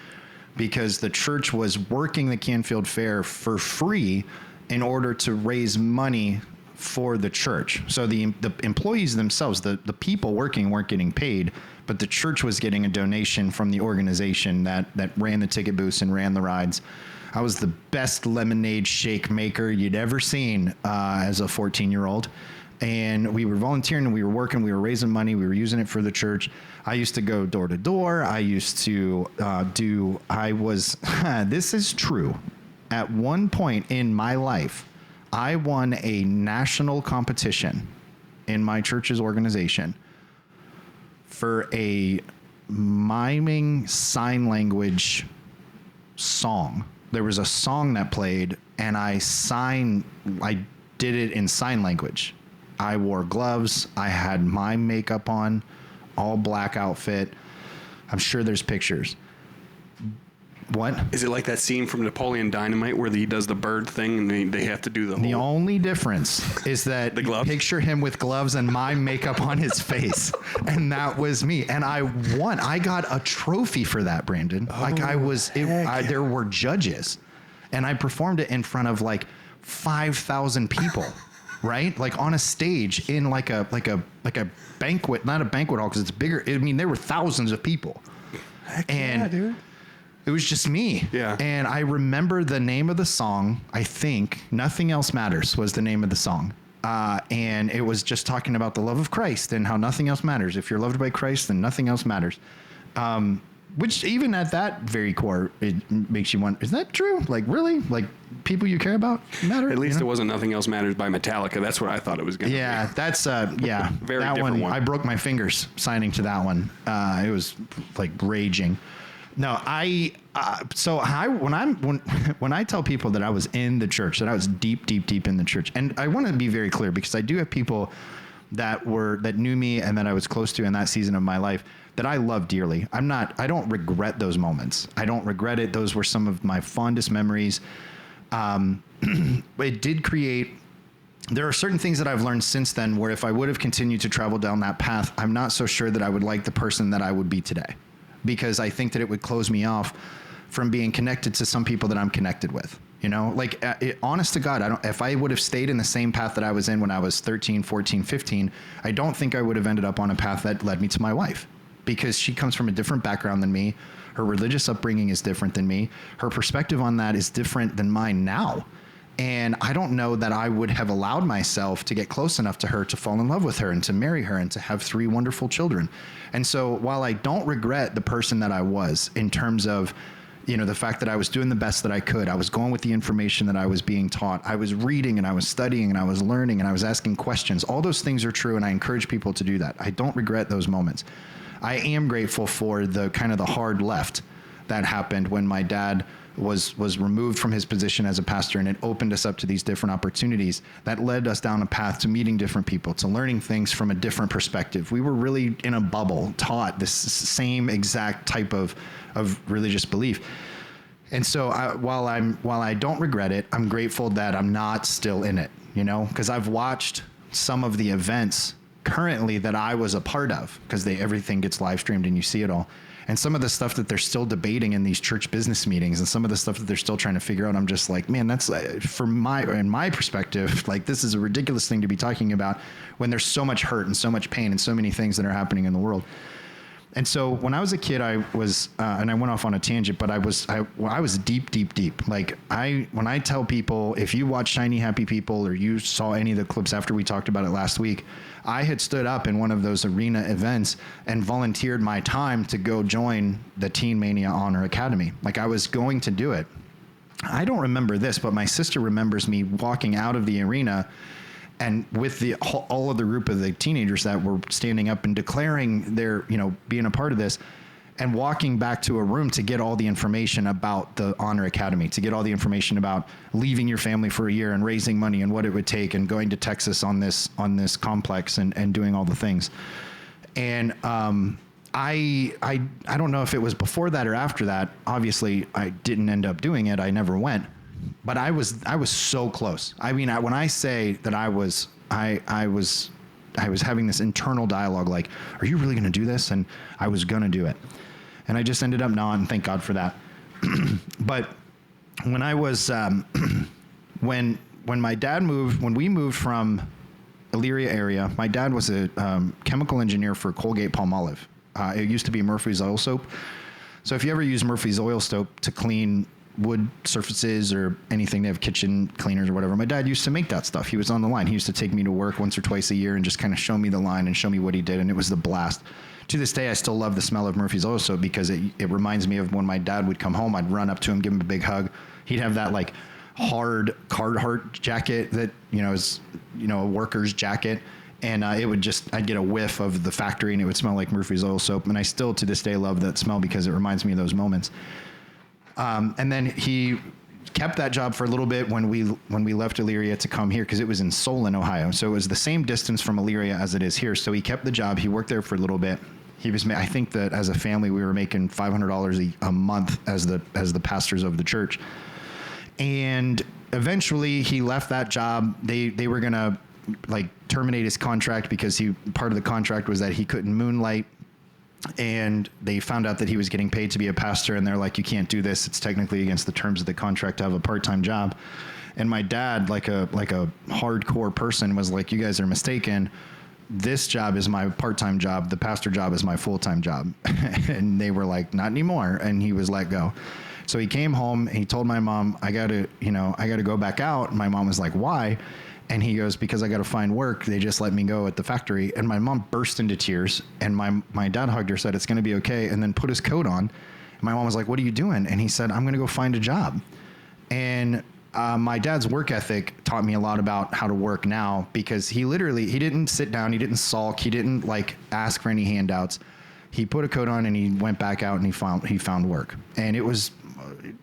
because the church was working the Canfield Fair for free in order to raise money for the church. So the employees themselves, the people working weren't getting paid, but the church was getting a donation from the organization that ran the ticket booths and ran the rides. I was the best lemonade shake maker you'd ever seen as a 14-year-old. And we were volunteering and we were working, we were raising money, we were using it for the church. I used to go door to door. I used to this is true. At one point in my life, I won a national competition in my church's organization for a miming sign language song. There was a song that played, and I did it in sign language. I wore gloves. I had my makeup on, all black outfit. I'm sure there's pictures. What? Is it like that scene from Napoleon Dynamite where he does the bird thing and they have to do The whole... only difference is that The gloves? picture him with gloves and my makeup on his face. And that was me. And I won. I got a trophy for that, Brandon. There were judges. And I performed it in front of like 5,000 people, right? Like on a stage in like a banquet, not a banquet hall because it's bigger. I mean, there were thousands of people. Yeah, dude. It was just me. Yeah. And I remember the name of the song, I think. Nothing Else Matters was the name of the song. And it was just talking about the love of Christ and how nothing else matters. If you're loved by Christ, then nothing else matters. Which even at that very core, it makes you wonder, is that true? Like, really? Like, people you care about matter? At least it wasn't Nothing Else Matters by Metallica. That's what I thought it was going to be. Yeah, that's, yeah. Very that different one. I broke my fingers signing to that one. It was like raging. No, when I tell people that I was in the church, that I was deep in the church, and I want to be very clear because I do have people that knew me and that I was close to in that season of my life that I love dearly. I don't regret those moments. I don't regret it. Those were some of my fondest memories. It did create. There are certain things that I've learned since then where if I would have continued to travel down that path, I'm not so sure that I would like the person that I would be today. Because I think that it would close me off from being connected to some people that I'm connected with, you know, like honest to God, if I would have stayed in the same path that I was in when I was 13, 14, 15, I don't think I would have ended up on a path that led me to my wife because she comes from a different background than me. Her religious upbringing is different than me. Her perspective on that is different than mine now. And I don't know that I would have allowed myself to get close enough to her to fall in love with her and to marry her and to have 3 wonderful children. And so while I don't regret the person that I was in terms of, you know, the fact that I was doing the best that I could, I was going with the information that I was being taught, I was reading and I was studying and I was learning and I was asking questions. All those things are true and I encourage people to do that. I don't regret those moments. I am grateful for the kind of the hard left that happened when my dad was removed from his position as a pastor, and it opened us up to these different opportunities that led us down a path to meeting different people, to learning things from a different perspective. We were really in a bubble, taught this same exact type of religious belief. And so while I don't regret it, I'm grateful that I'm not still in it, you know, because I've watched some of the events currently that I was a part of, because everything gets live streamed and you see it all. And some of the stuff that they're still debating in these church business meetings and some of the stuff that they're still trying to figure out, I'm just like, man, that's in my perspective, like this is a ridiculous thing to be talking about when there's so much hurt and so much pain and so many things that are happening in the world. And so when I was a kid, I was, and I went off on a tangent, but I was deep. Like when I tell people, if you watch Shiny Happy People or you saw any of the clips after we talked about it last week, I had stood up in one of those arena events and volunteered my time to go join the Teen Mania Honor Academy. Like I was going to do it. I don't remember this, but my sister remembers me walking out of the arena and with all of the group of the teenagers that were standing up and declaring their, you know, being a part of this, and walking back to a room to get all the information about the Honor Academy, to get all the information about leaving your family for a year and raising money and what it would take and going to Texas on this complex and doing all the things. And I don't know if it was before that or after that. Obviously, I didn't end up doing it. I never went. But I was so close. I mean, when I say that I was having this internal dialogue, like, are you really going to do this? And I was going to do it. And I just ended up not, and thank God for that. But when I was, when we moved from Elyria area, my dad was a chemical engineer for Colgate Palmolive. It used to be Murphy's Oil Soap. So if you ever use Murphy's Oil Soap to clean wood surfaces or anything, they have kitchen cleaners or whatever, my dad used to make that stuff. He was on the line. He used to take me to work once or twice a year and just kind of show me the line and show me what he did, and it was the blast. To this day, I still love the smell of Murphy's Oil Soap because it reminds me of when my dad would come home. I'd run up to him, give him a big hug. He'd have that like hard Carhartt jacket that, you know, is, you know, a worker's jacket. And I'd get a whiff of the factory and it would smell like Murphy's Oil Soap. And I still to this day love that smell because it reminds me of those moments. And then he kept that job for a little bit when we left Elyria to come here, because it was in Solon, Ohio. So it was the same distance from Elyria as it is here. So he kept the job. He worked there for a little bit. I think that as a family, we were making $500 a month as the pastors of the church. And eventually he left that job. They were going to like terminate his contract because part of the contract was that he couldn't moonlight. And they found out that he was getting paid to be a pastor, and they're like, you can't do this. It's technically against the terms of the contract to have a part-time job. And my dad, like a hardcore person, was like, you guys are mistaken. This job is my part-time job. The pastor job is my full-time job. And they were like, not anymore. And he was let go. So he came home and he told my mom, I got to go back out. And my mom was like, why? And he goes, because I got to find work. They just let me go at the factory. And my mom burst into tears. And my dad hugged her, said, it's going to be okay. And then put his coat on. And my mom was like, what are you doing? And he said, I'm going to go find a job. And my dad's work ethic taught me a lot about how to work now, because he didn't sit down. He didn't sulk. He didn't like ask for any handouts. He put a coat on and he went back out and he found work. And it was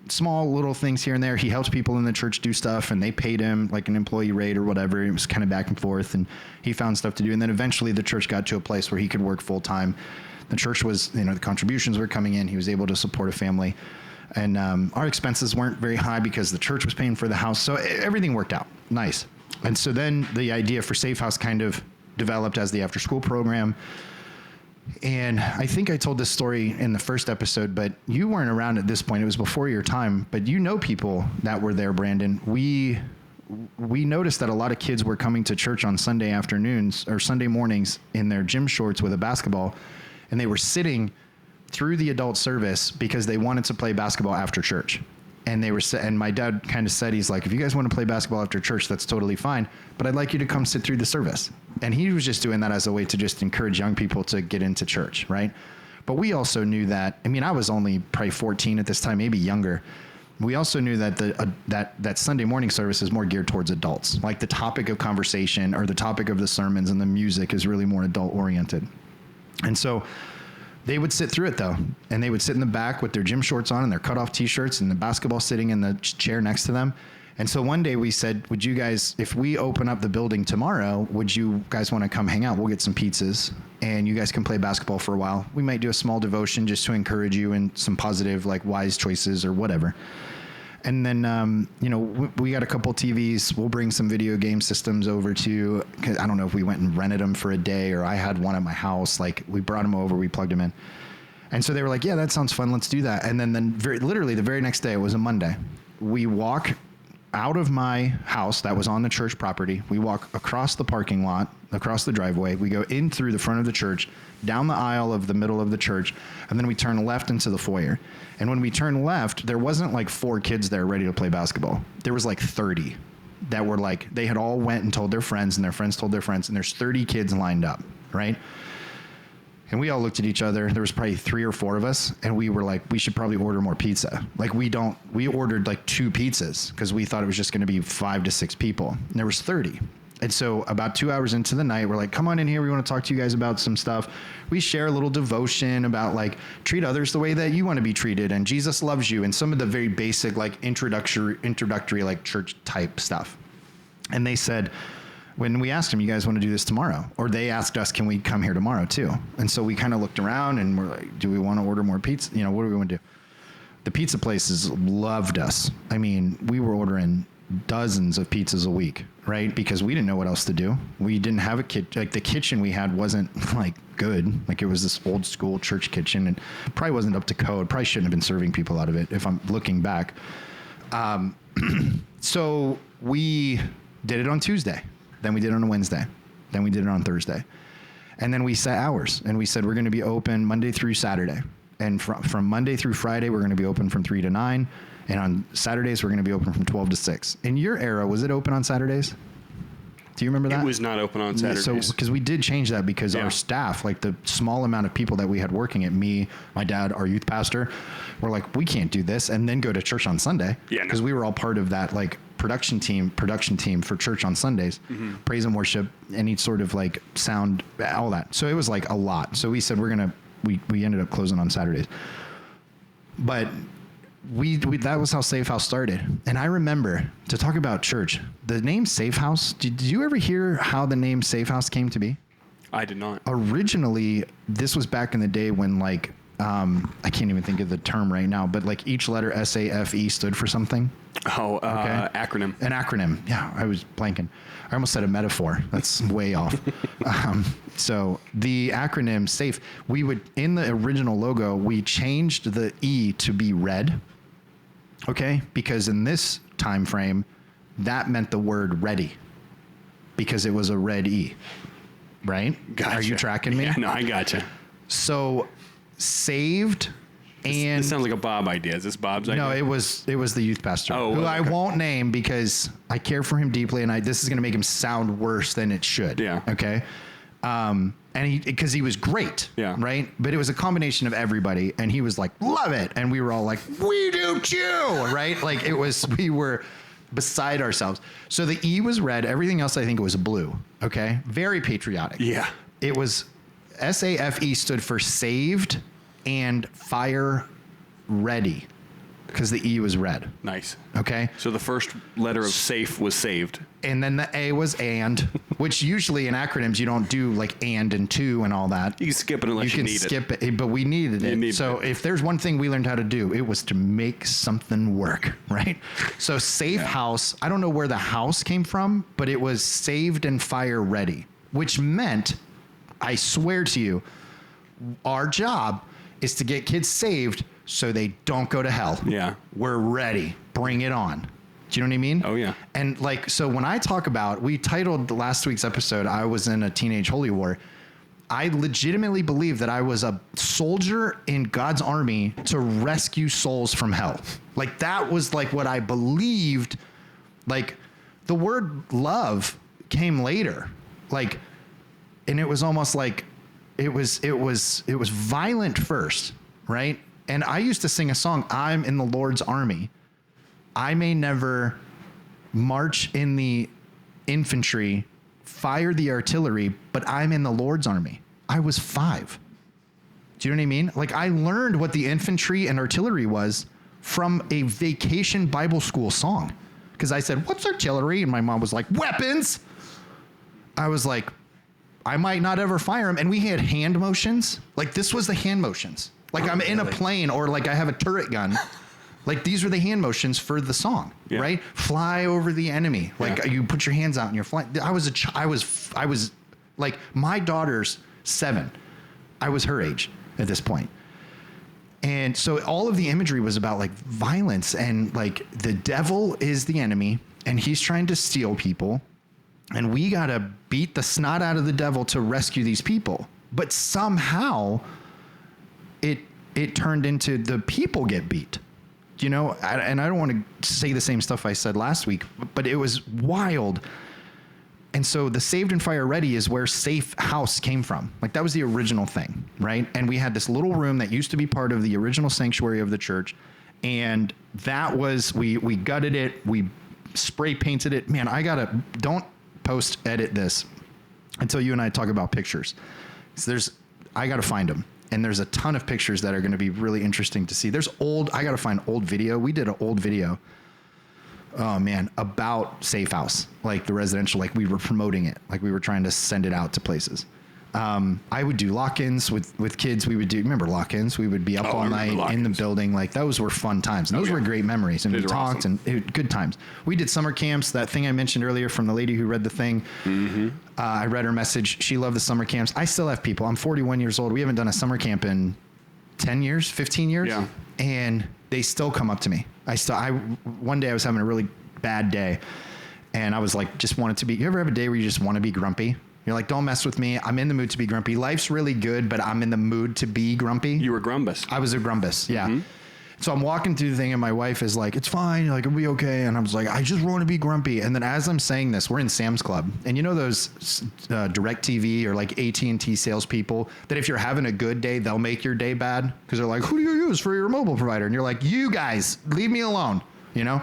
small little things here and there. He helped people in the church do stuff, and they paid him like an employee rate or whatever. It was kind of back and forth, and he found stuff to do. And then eventually the church got to a place where he could work full time. The church was, the contributions were coming in. He was able to support a family, and our expenses weren't very high because the church was paying for the house. So everything worked out nice. And so then the idea for Safe House kind of developed as the after school program. And I think I told this story in the first episode, but you weren't around at this point. It was before your time, but people that were there, Brandon. We noticed that a lot of kids were coming to church on Sunday afternoons or Sunday mornings in their gym shorts with a basketball, and they were sitting through the adult service because they wanted to play basketball after church. And my dad kind of said, he's like, if you guys want to play basketball after church, that's totally fine, but I'd like you to come sit through the service. And he was just doing that as a way to just encourage young people to get into church, right? But we also knew that, I was only probably 14 at this time, maybe younger. We also knew that that Sunday morning service is more geared towards adults. Like the topic of conversation or the topic of the sermons and the music is really more adult oriented. And so they would sit through it though, and they would sit in the back with their gym shorts on and their cutoff t-shirts and the basketball sitting in the chair next to them. And so one day we said, would you guys, if we open up the building tomorrow, would you guys want to come hang out? We'll get some pizzas and you guys can play basketball for a while. We might do a small devotion just to encourage you and some positive, like wise choices or whatever. And then, we got a couple TVs. We'll bring some video game systems over to, cause I don't know if we went and rented them for a day or I had one at my house. Like we brought them over, we plugged them in. And so they were like, yeah, that sounds fun. Let's do that. And then literally the very next day, it was a Monday. We walk out of my house that was on the church property. We walk across the parking lot, across the driveway. We go in through the front of the church, down the aisle of the middle of the church, and then we turn left into the foyer. And when we turn left, there wasn't like 4 kids there ready to play basketball. There was like 30 that were like, they had all went and told their friends, and their friends told their friends, and there's 30 kids lined up, right? And we all looked at each other. There was probably 3 or 4 of us, and we were like, we should probably order more pizza. Like we ordered like 2 pizzas because we thought it was just going to be 5 to 6 people. And there was 30. And so about 2 hours into the night, we're like, come on in here. We want to talk to you guys about some stuff. We share a little devotion about like treat others the way that you want to be treated. And Jesus loves you. And some of the very basic, like introductory, like church type stuff. And they said, when we asked them, you guys want to do this tomorrow? Or they asked us, can we come here tomorrow too? And so we kind of looked around and we're like, do we want to order more pizza? What do we want to do? The pizza places loved us. We were ordering dozens of pizzas a week, right? Because we didn't know what else to do. We didn't have a kitchen. Like the kitchen we had wasn't like good. Like it was this old school church kitchen and probably wasn't up to code. Probably shouldn't have been serving people out of it if I'm looking back. So we did it on Tuesday. Then we did it on a Wednesday. Then we did it on Thursday. And then we set hours and we said, we're going to be open Monday through Saturday. And from Monday through Friday, we're going to be open from 3 to 9. And on Saturdays, we're going to be open from 12 to 6. In your era, was it open on Saturdays? Do you remember that? It was not open on Saturdays. So, because we did change that because our staff, like the small amount of people that we had working at, me, my dad, our youth pastor, were like, we can't do this and then go to church on Sunday. Yeah. Because we were all part of that like production team for church on Sundays, praise and worship, any sort of like sound, all that. So it was like a lot. So we said, we ended up closing on Saturdays. But we that was how Safe House started. And I remember, to talk about church, the name Safe House, did you ever hear how the name Safe House came to be? I did not. Originally, this was back in the day when like, I can't even think of the term right now, but like each letter SAFE stood for something. Oh, Okay. acronym. An acronym. Yeah, I was blanking. I almost said a metaphor. That's way off. So the acronym SAFE, we would, in the original logo, we changed the E to be red. Okay. Because in this time frame, that meant the word ready because it was a red E. Right? Gotcha. Are you tracking me? Yeah, no, I gotcha. So saved and This sounds like a Bob idea. Is this Bob's idea? no, it was the youth pastor Oh, who well, I okay. won't name because I care for him deeply, and this is going to make him sound worse than it should. Yeah. Okay. And because he was great. Yeah. Right. But it was a combination of everybody, and he was like, "Love it," and we were all like, "We do too." Right. Like we were beside ourselves. So the E was red. Everything else, I think, was blue. Okay. Very patriotic. Yeah. It was SAFE stood for saved and fire ready because the E was red. Nice. Okay. So the first letter of safe was saved. And then the A was and, which usually in acronyms you don't do like and two and all that. You can skip it unless you can need skip it, but we needed it. needed So it. if there's one thing we learned how to do, it was to make something work, right? So safe house, I don't know where the house came from, but it was saved and fire ready, which meant, I swear to you, our job is to get kids saved so they don't go to hell. Yeah. We're ready. Bring it on. Do you know what I mean? Oh, yeah. And like, so when I talk about, we titled last week's episode, I was in a teenage holy war. I legitimately believe that I was a soldier in God's army to rescue souls from hell. Like that was like what I believed. Like the word love came later. Like, and it was almost like it was violent first, right? And I used to sing a song, I'm in the Lord's army. I may never march in the infantry, fire the artillery, but I'm in the Lord's army. I was 5. Do you know what I mean? Like I learned what the infantry and artillery was from a vacation Bible school song. Because I said, what's artillery? And my mom was like, weapons. I was like, I might not ever fire them. And we had hand motions. Like this was the hand motions. Like I'm in a plane or like I have a turret gun. Like these were the hand motions for the song, right? Fly over the enemy. Like you put your hands out and you're flying. I was like, my daughter's 7. I was her age at this point. And so all of the imagery was about like violence and like the devil is the enemy and he's trying to steal people. And we got to beat the snot out of the devil to rescue these people. But somehow it turned into the people get beat. You know, and I don't want to say the same stuff I said last week, but it was wild. And so the saved and fire ready is where safe house came from. Like that was the original thing, right? And we had this little room that used to be part of the original sanctuary of the church. And that was, we gutted it. We spray painted it. Man, don't post edit this until you and I talk about pictures. So I got to find them. And there's a ton of pictures that are going to be really interesting to see. I got to find old video. We did an old video, oh man, about Safe House, like the residential, like we were promoting it, like we were trying to send it out to places. I would do lock-ins with kids. Remember lock-ins? We would be up all night in the building. Like those were fun times. And those were great memories. And we talked and good times. We did summer camps. That thing I mentioned earlier from the lady who read the thing. Mm-hmm. I read her message. She loved the summer camps. I still have people. I'm 41 years old. We haven't done a summer camp in 10 years, 15 years. Yeah. And they still come up to me. One day I was having a really bad day and I was like, you ever have a day where you just want to be grumpy? You're like, don't mess with me. I'm in the mood to be grumpy. Life's really good, but I'm in the mood to be grumpy. You were grumbus. I was a grumbus, yeah. Mm-hmm. So I'm walking through the thing and my wife is like, it's fine. Like, it'll be okay. And I was like, I just want to be grumpy. And then as I'm saying this, we're in Sam's Club. And you know those DirecTV or like AT&T salespeople that if you're having a good day, they'll make your day bad? Because they're like, who do you use for your mobile provider? And you're like, you guys, leave me alone, you know?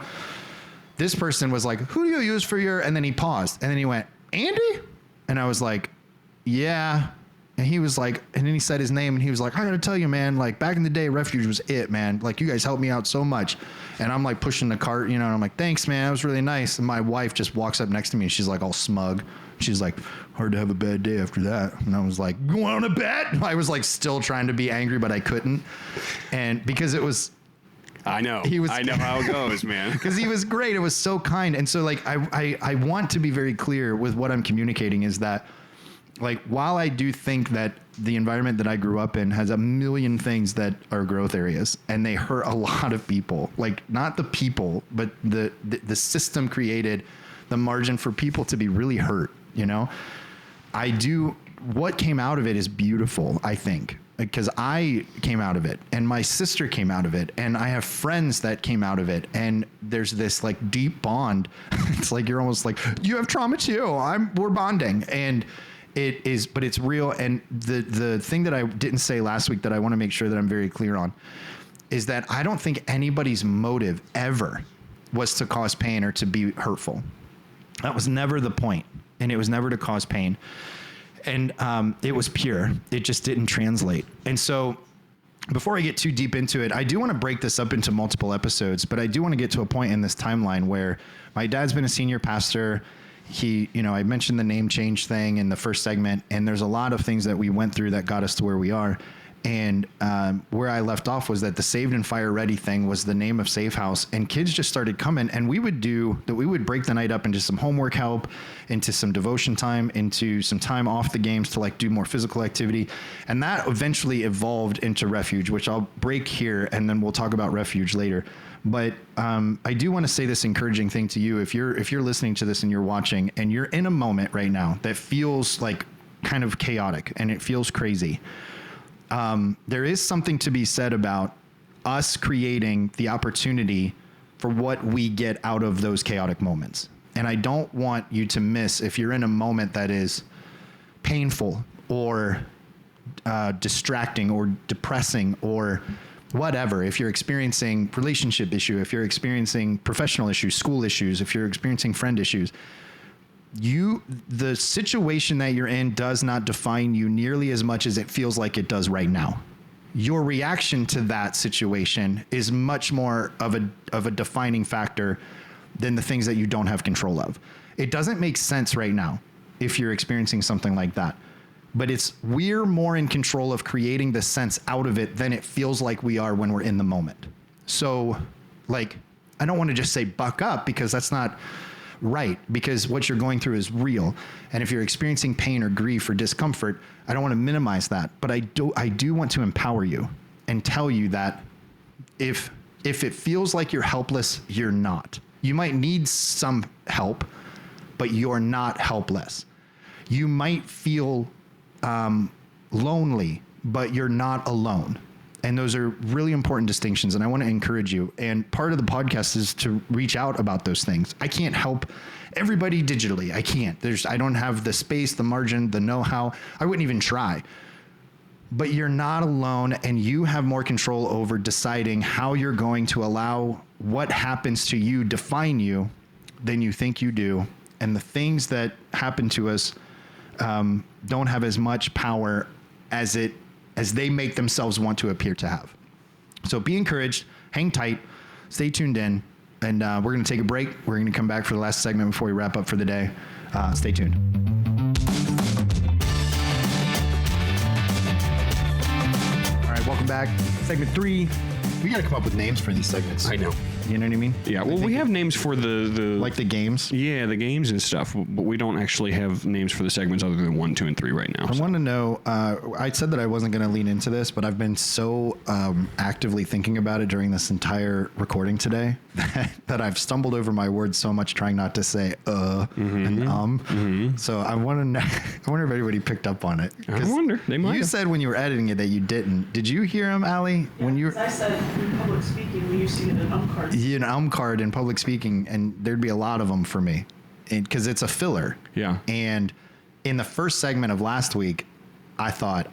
This person was like, who do you use for your... And then he paused. And then he went, Andy? And I was like, yeah. And he was like, and then he said his name, and he was like, I gotta tell you, man, like back in the day, Refuge was it, man. Like you guys helped me out so much. And I'm like pushing the cart, and I'm like, thanks, man. That was really nice. And my wife just walks up next to me, and she's like all smug. She's like, hard to have a bad day after that. And I was like, you want to bet? I was like still trying to be angry, but I couldn't. And because it was, I know how it goes, man. Because he was great. It was so kind. And so like, I want to be very clear with what I'm communicating is that like, while I do think that the environment that I grew up in has a million things that are growth areas and they hurt a lot of people, like not the people, but the system created the margin for people to be really hurt. What came out of it is beautiful, I think, because I came out of it and my sister came out of it and I have friends that came out of it. And there's this like deep bond. It's like, you're almost like, you have trauma too. We're bonding. And it is, but it's real. And the thing that I didn't say last week that I want to make sure that I'm very clear on is that I don't think anybody's motive ever was to cause pain or to be hurtful. That was never the point. And it was never to cause pain. And it was pure. It just didn't translate. And so before I get too deep into it, I do want to break this up into multiple episodes, but I do want to get to a point in this timeline where my dad's been a senior pastor. I mentioned the name change thing in the first segment, and there's a lot of things that we went through that got us to where we are. And where I left off was that the Saved and Fire Ready thing was the name of Safe House, and kids just started coming, and we would break the night up into some homework help, into some devotion time, into some time off the games to like do more physical activity. And that eventually evolved into Refuge, which I'll break here and then we'll talk about Refuge later. But I do want to say this encouraging thing to you. If you're listening to this and you're watching and you're in a moment right now that feels like kind of chaotic and it feels crazy, there is something to be said about us creating the opportunity for what we get out of those chaotic moments. And I don't want you to miss if you're in a moment that is painful or distracting or depressing or whatever. If you're experiencing relationship issue, if you're experiencing professional issues, school issues, if you're experiencing friend issues, the situation that you're in does not define you nearly as much as it feels like it does right now. Your reaction to that situation is much more of a defining factor than the things that you don't have control of. It doesn't make sense right now if you're experiencing something like that, but we're more in control of creating the sense out of it than it feels like we are when we're in the moment. So like, I don't want to just say buck up because that's not right, because what you're going through is real. And if you're experiencing pain or grief or discomfort, I don't want to minimize that, but I do want to empower you and tell you that if it feels like you're helpless, you're not. You might need some help, but you're not helpless. You might feel lonely, but you're not alone. And those are really important distinctions, and I want to encourage you. And part of the podcast is to reach out about those things. I can't help everybody digitally. I can't. I don't have the space, the margin, the know-how. I wouldn't even try. But you're not alone, and you have more control over deciding how you're going to allow what happens to you define you than you think you do. And the things that happen to us don't have as much power as they make themselves want to appear to have. So be encouraged, hang tight, stay tuned in, and we're going to take a break. We're going to come back for the last segment before we wrap up for the day. Stay tuned. All right, welcome back. Segment 3. We got to come up with names for these segments. I know. You know what I mean? Yeah, well, we have names for the like the games. Yeah, the games and stuff, but we don't actually have names for the segments other than 1, 2, and 3 right now. I want to know. I said that I wasn't going to lean into this, but I've been so actively thinking about it during this entire recording today that I've stumbled over my words so much, trying not to say and Mm-hmm. So I want to know. I wonder if anybody picked up on it. I wonder. They might. You said when you were editing it that you didn't. Did you hear him, Allie? Yeah, when you? I said in public speaking, we used to get an card. An card in public speaking, and there'd be a lot of them for me because it's a filler. Yeah. And in the first segment of last week, I thought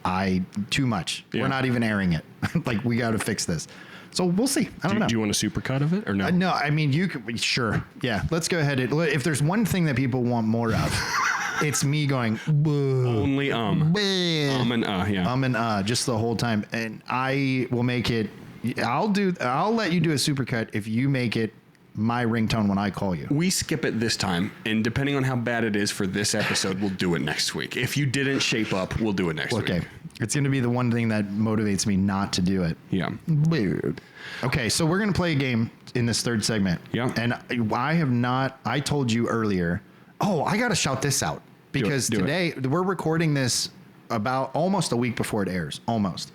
too much. Yeah. We're not even airing it. Like, we got to fix this. So we'll see. I don't know. Do you want a supercut of it or no? No, I mean, you could. Sure. Yeah. Let's go ahead. If there's one thing that people want more of, It's me going, Only and yeah. And just the whole time. And I will make it, I'll let you do a supercut if you make it my ringtone when I call you. We skip it this time, and depending on how bad it is for this episode, we'll do it next week. If you didn't shape up, we'll do it next week. Okay. It's going to be the one thing that motivates me not to do it. Yeah. Weird. Okay, so we're going to play a game in this third segment. Yeah. And I told you earlier, I got to shout this out because today we're recording this about almost a week before it airs. Almost.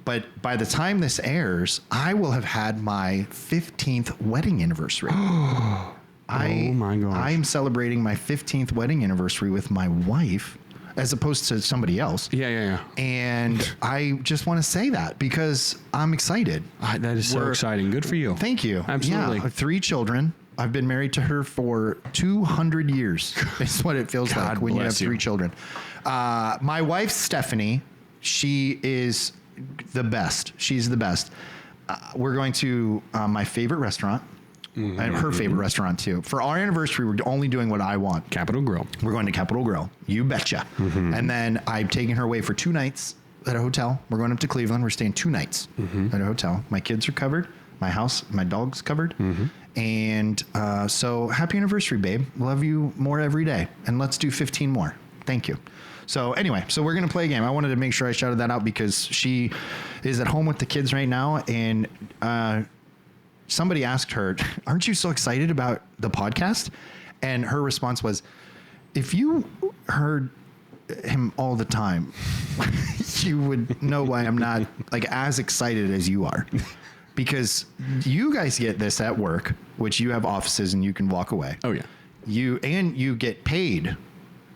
But by the time this airs, I will have had my 15th wedding anniversary. Oh my gosh. I'm celebrating my 15th wedding anniversary with my wife as opposed to somebody else. Yeah. And I just want to say that because I'm excited. That is so exciting. Good for you. Thank you. Absolutely. Yeah, 3 children. I've been married to her for 200 years. It's what it feels like when you have 3 children. My wife, Stephanie, she is the best. She's the best. We're going to my favorite restaurant. And her favorite restaurant too. For our anniversary, we're only doing what I want. Capitol Grill. We're going to Capitol Grill. You betcha. And then I'm taking her away for 2 nights at a hotel. We're going up to Cleveland. We're staying 2 nights at a hotel. My kids are covered. My house, my dog's covered. And so happy anniversary, babe. Love you more every day. And let's do 15 more. Thank you. So anyway, we're going to play a game. I wanted to make sure I shouted that out because she is at home with the kids right now. And somebody asked her, aren't you so excited about the podcast? And her response was, if you heard him all the time, you would know why I'm not like as excited as you are. Because you guys get this at work, which you have offices and you can walk away. Oh, yeah. You get paid.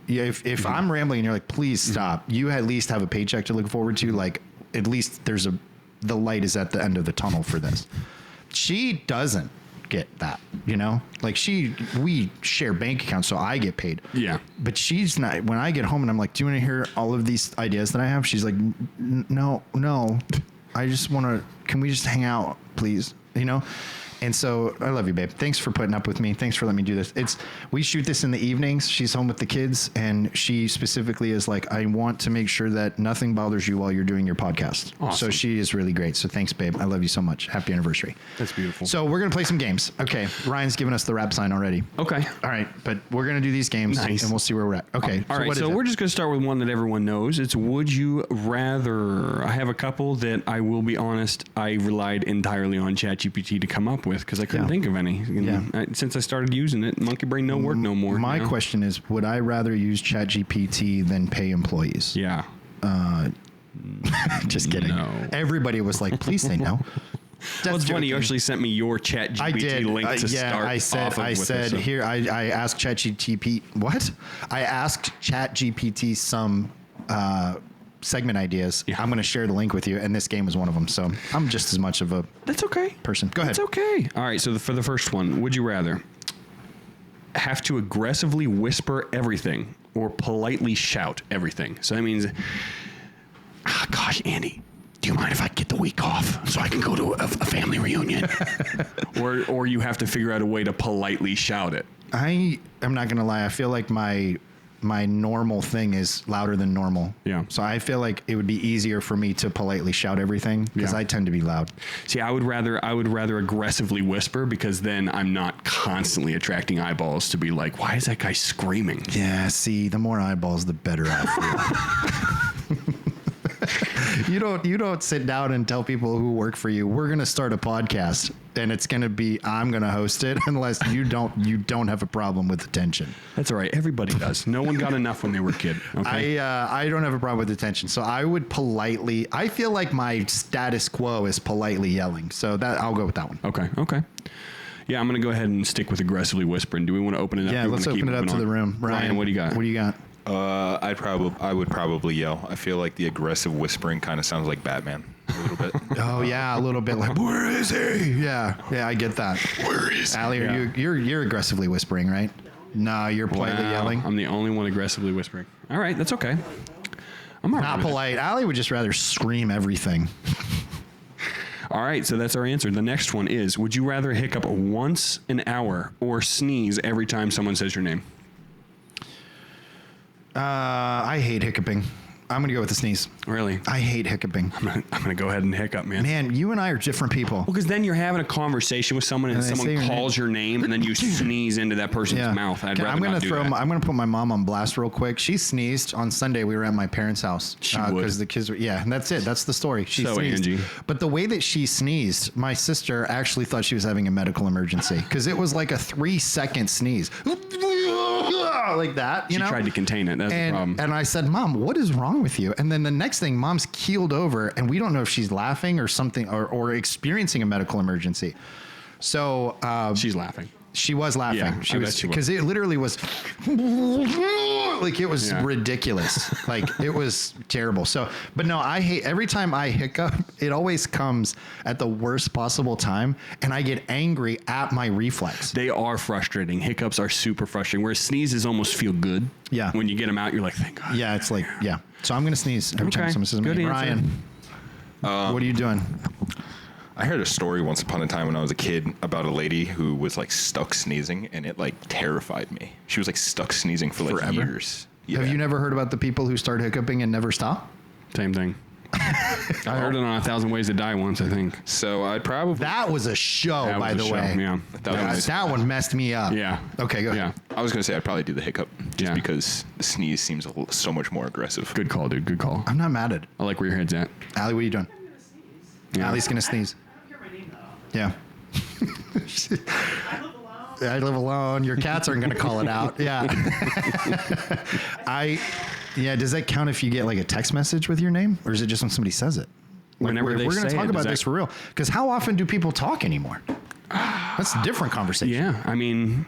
If I'm rambling and you're like, please stop, you at least have a paycheck to look forward to. Like, at least the light is at the end of the tunnel for this. She doesn't get that, like we share bank accounts, so I get paid. Yeah. But she's not, when I get home and I'm like, do you want to hear all of these ideas that I have? She's like, no, I just want to, can we just hang out, please? And so I love you, babe. Thanks for putting up with me. Thanks for letting me do this. We shoot this in the evenings. She's home with the kids, and she specifically is like, I want to make sure that nothing bothers you while you're doing your podcast. Awesome. So she is really great. So thanks, babe. I love you so much. Happy anniversary. That's beautiful. So we're going to play some games. Okay. Ryan's given us the rap sign already. Okay. All right. But we're going to do these games, and we'll see where we're at. Okay. All right. So we're just going to start with one that everyone knows. It's Would You Rather. I have a couple that I will be honest, I relied entirely on ChatGPT to come up with because I couldn't think of any. Since I started using it, Monkey Brain no work no more. My question is, would I rather use ChatGPT than pay employees? Yeah. Just kidding. No. Everybody was like, please say no. Well, it's funny. You actually sent me your ChatGPT link to start. I said here. I asked ChatGPT what? I asked ChatGPT some segment ideas. Yeah. I'm going to share the link with you, and this game was one of them. So I'm just as much of a person. Go ahead. That's okay. All right. So for the first one, would you rather have to aggressively whisper everything or politely shout everything? So that means, gosh, Andy, do you mind if I get the week off so I can go to a family reunion? or you have to figure out a way to politely shout it. I am not going to lie. I feel like my normal thing is louder than normal. Yeah. So I feel like it would be easier for me to politely shout everything because I tend to be loud. See, I would rather aggressively whisper because then I'm not constantly attracting eyeballs to be like, why is that guy screaming? Yeah. See, the more eyeballs, the better I feel. You don't sit down and tell people who work for you, we're going to start a podcast and it's going to be, I'm going to host it unless you don't have a problem with attention. That's all right. Everybody does. No one got enough when they were a kid. Okay. I don't have a problem with attention. So I would politely, I feel like my status quo is politely yelling. So that I'll go with that one. Okay. Yeah, I'm going to go ahead and stick with aggressively whispering. Do we want to open it up? Yeah, let's open it up to the room. Ryan, what do you got? What do you got? I would probably yell. I feel like the aggressive whispering kind of sounds like Batman a little bit. Oh yeah, a little bit like, where is he? Yeah, I get that. Where is he? Allie, you're aggressively whispering, right? No, you're politely yelling. I'm the only one aggressively whispering. All right, that's okay. I'm not polite. Allie would just rather scream everything. All right, so that's our answer. The next one is, would you rather hiccup once an hour or sneeze every time someone says your name? I hate hiccuping. I'm going to go with the sneeze. Really? I hate hiccuping. I'm gonna go ahead and hiccup, man. Man, you and I are different people. Well, because then you're having a conversation with someone and someone calls your name and then you sneeze into that person's mouth. I'd rather not do that. I'm gonna put my mom on blast real quick. She sneezed on Sunday. We were at my parents' house because the kids were. Yeah, and that's it. That's the story. She sneezed. Angie. But the way that she sneezed, my sister actually thought she was having a medical emergency because it was like a 3-second sneeze. Like that, you know? She tried to contain it. That's the problem. And I said, Mom, what is wrong with you? And then the next thing, Mom's keeled over, and we don't know if she's laughing or something or experiencing a medical emergency. So she's laughing. She was laughing. Yeah, she was because it literally was like it was ridiculous. Like it was terrible. So, but no, I hate every time I hiccup. It always comes at the worst possible time, and I get angry at my reflex. They are frustrating. Hiccups are super frustrating. Whereas sneezes almost feel good. Yeah. When you get them out, you're like, thank God. Yeah, it's like So I'm gonna sneeze every time someone says to me, Brian. What are you doing? I heard a story once upon a time when I was a kid about a lady who was like stuck sneezing, and it like terrified me. She was like stuck sneezing for like forever? Years. Yeah. Have you never heard about the people who start hiccuping and never stop? Same thing. I heard it on 1,000 Ways to Die once, I think. So I'd probably... That was a show, by the way. Yeah. That one messed me up. Yeah. Okay, go ahead. I was going to say I'd probably do the hiccup just because the sneeze seems so much more aggressive. Good call, dude. Good call. I'm not mad at it. I like where your head's at. Allie, what are you doing? Allie's going to sneeze. Yeah. I live alone. Your cats aren't going to call it out. Yeah. Does that count if you get like a text message with your name, or is it just when somebody says it? Like, Whenever we're going to talk about this for real, because how often do people talk anymore? That's a different conversation. Yeah. I mean,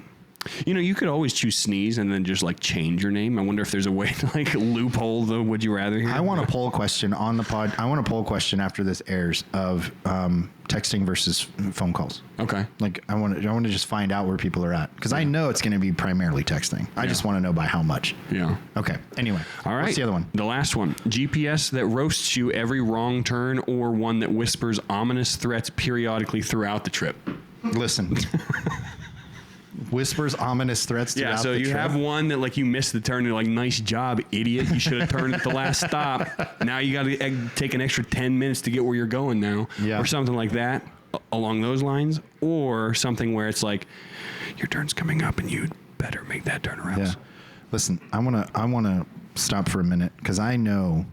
you could always choose sneeze and then just like change your name. I wonder if there's a way to like loophole the would you rather here. I want a poll question on the pod. I want a poll question after this airs of texting versus phone calls. Okay. Like I want to just find out where people are at, because I know it's going to be primarily texting. I just want to know by how much. Yeah. Okay. Anyway. All right. What's the other one? The last one. GPS that roasts you every wrong turn, or one that whispers ominous threats periodically throughout the trip. Listen. Whispers ominous threats throughout the trip. Yeah, so you have one that like you missed the turn and you're like, nice job, idiot. You should have turned at the last stop. Now you got to take an extra 10 minutes to get where you're going now. Yeah. Or something like that along those lines. Or something where it's like, your turn's coming up and you better make that turn around. Yeah. Listen, I want to stop for a minute, because I know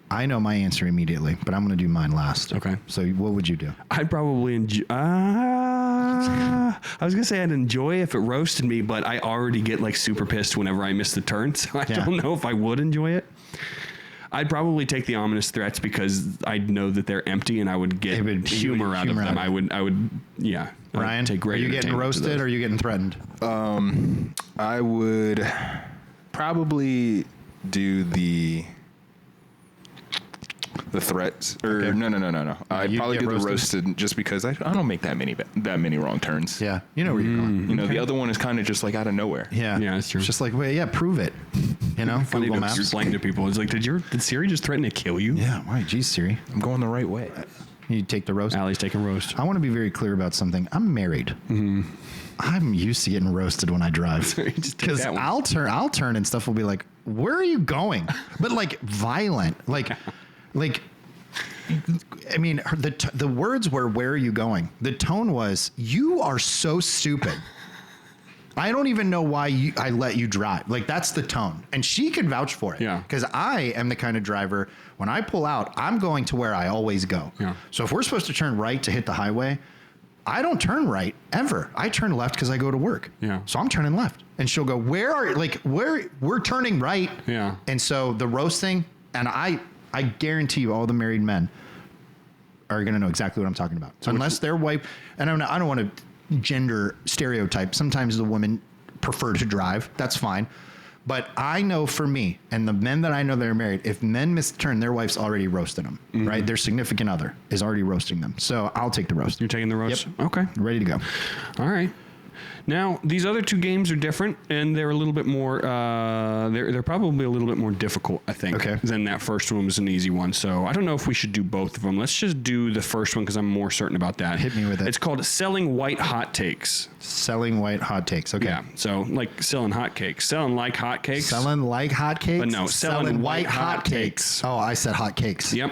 my answer immediately, but I'm going to do mine last. Okay. So what would you do? I'd probably enjoy... I was going to say I'd enjoy if it roasted me, but I already get like super pissed whenever I miss the turn, so I don't know if I would enjoy it. I'd probably take the ominous threats because I'd know that they're empty and I would get humor out of them. I would, Ryan, take are you getting roasted or are you getting threatened? I would probably do the threats, or okay. No. I'd probably do the roasted just because I don't make that many wrong turns. Yeah, you know where you're going. The other one is kind of just like out of nowhere. Yeah, that's true. It's just like, prove it. Funny Google to Maps. explain to people. It's like, did Siri just threaten to kill you? Yeah, why? Geez, Siri, I'm going the right way. You take the roast. Allie's taking roast. I want to be very clear about something. I'm married. Mm-hmm. I'm used to getting roasted when I drive, because I'll turn and stuff will be like, where are you going? But like violent, like. I mean, the words were, where are you going? The tone was, you are so stupid. I don't even know why I let you drive. Like, that's the tone. And she could vouch for it. Yeah. Because I am the kind of driver, when I pull out, I'm going to where I always go. Yeah. So if we're supposed to turn right to hit the highway, I don't turn right ever. I turn left because I go to work. Yeah. So I'm turning left. And she'll go, we're turning right. Yeah. And so the roasting, and I guarantee you all the married men are going to know exactly what I'm talking about. So unless their wife, and I don't want to gender stereotype. Sometimes the women prefer to drive. That's fine. But I know for me, and the men that I know that are married, if men miss the turn, their wife's already roasted them, right? Their significant other is already roasting them. So I'll take the roast. You're taking the roast? Yep. Okay. Ready to go. All right. Now, these other two games are different, and they're a little bit more. They're probably a little bit more difficult, I think, than that first one was an easy one. So I don't know if we should do both of them. Let's just do the first one because I'm more certain about that. Hit me with it. It's called Selling White Hot Takes. Selling white hot takes. Okay. Yeah. So like selling hotcakes, selling like hotcakes. Selling like hotcakes. But no, selling white hot cakes. Oh, I said hot cakes. Yep.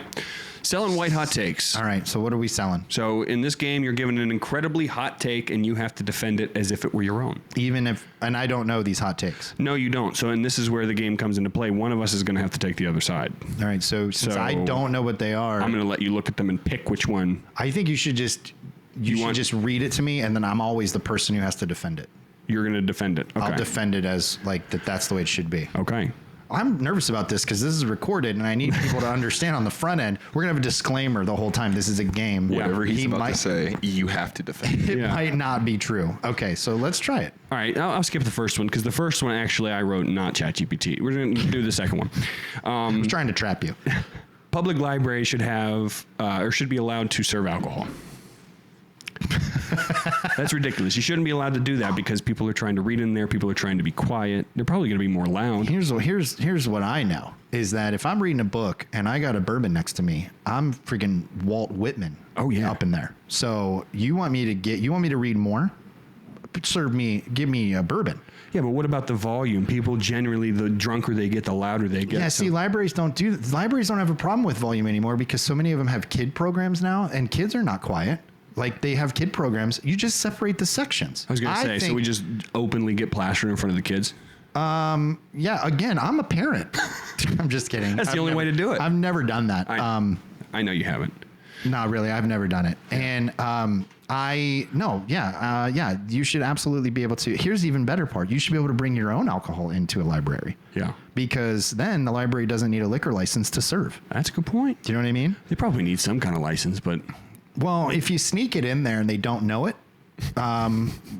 Selling white hot takes. All right. So what are we selling? So in this game, you're given an incredibly hot take, and you have to defend it as if it were your own. Even if, and I don't know these hot takes. No, you don't. So, and this is where the game comes into play. One of us is going to have to take the other side. All right. So since I don't know what they are, I'm going to let you look at them and pick which one. I think you should just just read it to me, and then I'm always the person who has to defend it. You're going to defend it. Okay. I'll defend it as like that's the way it should be. Okay. I'm nervous about this because this is recorded and I need people to understand on the front end. We're going to have a disclaimer the whole time. This is a game. Whatever he's about to say, you have to defend it. It might not be true. Okay, so let's try it. All right, I'll skip the first one because the first one actually I wrote not ChatGPT. We're going to do the second one. I was trying to trap you. Public libraries should have or should be allowed to serve alcohol. That's ridiculous. You shouldn't be allowed to do that because people are trying to read in there. People are trying to be quiet. They're probably going to be more loud. Here's what I know is that if I'm reading a book and I got a bourbon next to me, I'm freaking Walt Whitman. Oh yeah, up in there. So you want me to read more? Give me a bourbon. Yeah, but what about the volume? People generally, the drunker they get, the louder they get. Yeah, see, libraries don't have a problem with volume anymore because so many of them have kid programs now, and kids are not quiet. Like they have kid programs. You just separate the sections. I was going to say, so we just openly get plastered in front of the kids? Yeah, again, I'm a parent. I'm just kidding. That's the only way to do it. I've never done that. I know you haven't. No, really, I've never done it. And you should absolutely be able to. Here's the even better part. You should be able to bring your own alcohol into a library. Yeah. Because then the library doesn't need a liquor license to serve. That's a good point. Do you know what I mean? They probably need some kind of license, but... Well, if you sneak it in there and they don't know it,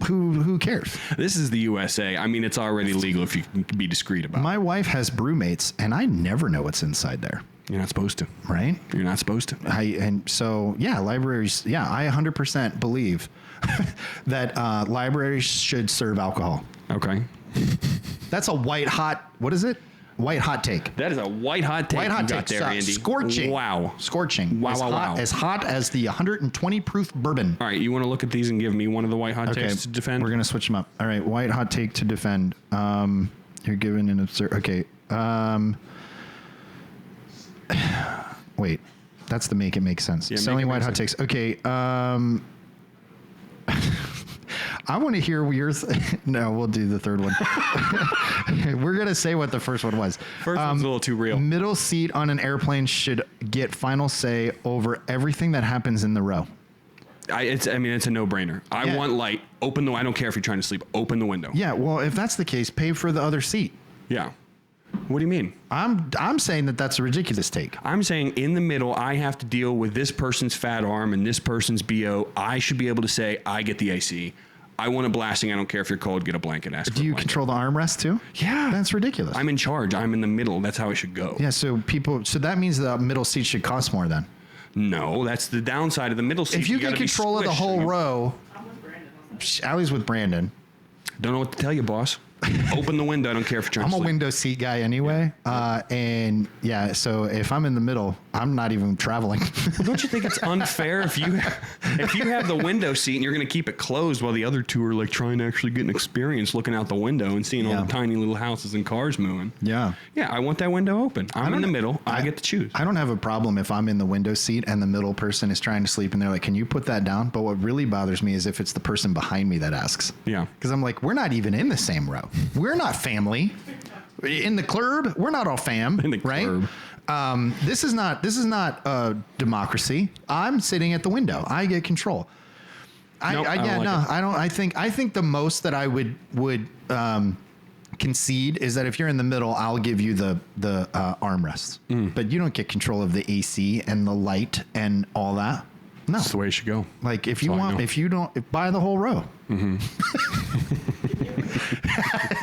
who cares? This is the USA. I mean, it's already legal if you can be discreet about it. My wife has brewmates, and I never know what's inside there. You're not supposed to. Right? You're not supposed to. Libraries, I 100% believe that libraries should serve alcohol. Okay. That's a white hot, what is it? White hot take. That is a white hot take. White hot take. There, Andy. Scorching. Wow. Scorching. Wow. As hot as the 120 proof bourbon. All right. You want to look at these and give me one of the white hot takes to defend? We're going to switch them up. All right. White hot take to defend. You're given an absurd. Okay. Wait. That's the make it make sense. Yeah, selling white hot takes. Okay. I want to hear yours. No, we'll do the third one. We're going to say what the first one was. First one's a little too real. Middle seat on an airplane should get final say over everything that happens in the row. It's a no-brainer. I want light. Open the. I don't care if you're trying to sleep. Open the window. Yeah. Well, if that's the case, pay for the other seat. Yeah. What do you mean? I'm saying that's a ridiculous take. I'm saying in the middle, I have to deal with this person's fat arm and this person's BO. I should be able to say, I get the AC. I want a blasting. I don't care if you're cold. Get a blanket. Ask for a blanket. Control the armrest too? Yeah. That's ridiculous. I'm in charge. I'm in the middle. That's how it should go. Yeah. So that means the middle seat should cost more then. No, that's the downside of the middle seat. If you get control of the whole row. I'm with Brandon. Allie's with Brandon. Don't know what to tell you, boss. Open the window. I don't care if you're trying to sleep. I'm a window seat guy anyway. And yeah, so if I'm in the middle, I'm not even traveling. Well, don't you think it's unfair if you have the window seat and you're going to keep it closed while the other two are like trying to actually get an experience looking out the window and seeing all the tiny little houses and cars moving? Yeah. Yeah, I want that window open. I'm in the middle. I get to choose. I don't have a problem if I'm in the window seat and the middle person is trying to sleep and they're like, can you put that down? But what really bothers me is if it's the person behind me that asks. Yeah. Because I'm like, we're not even in the same row. We're not family. In the club, we're not all fam, right? This is not a democracy. I'm sitting at the window. I get control. I think the most that I would concede is that if you're in the middle, I'll give you the armrests, but you don't get control of the AC and the light and all that. No, that's the way it should go. Like if you don't buy the whole row. Mm-hmm.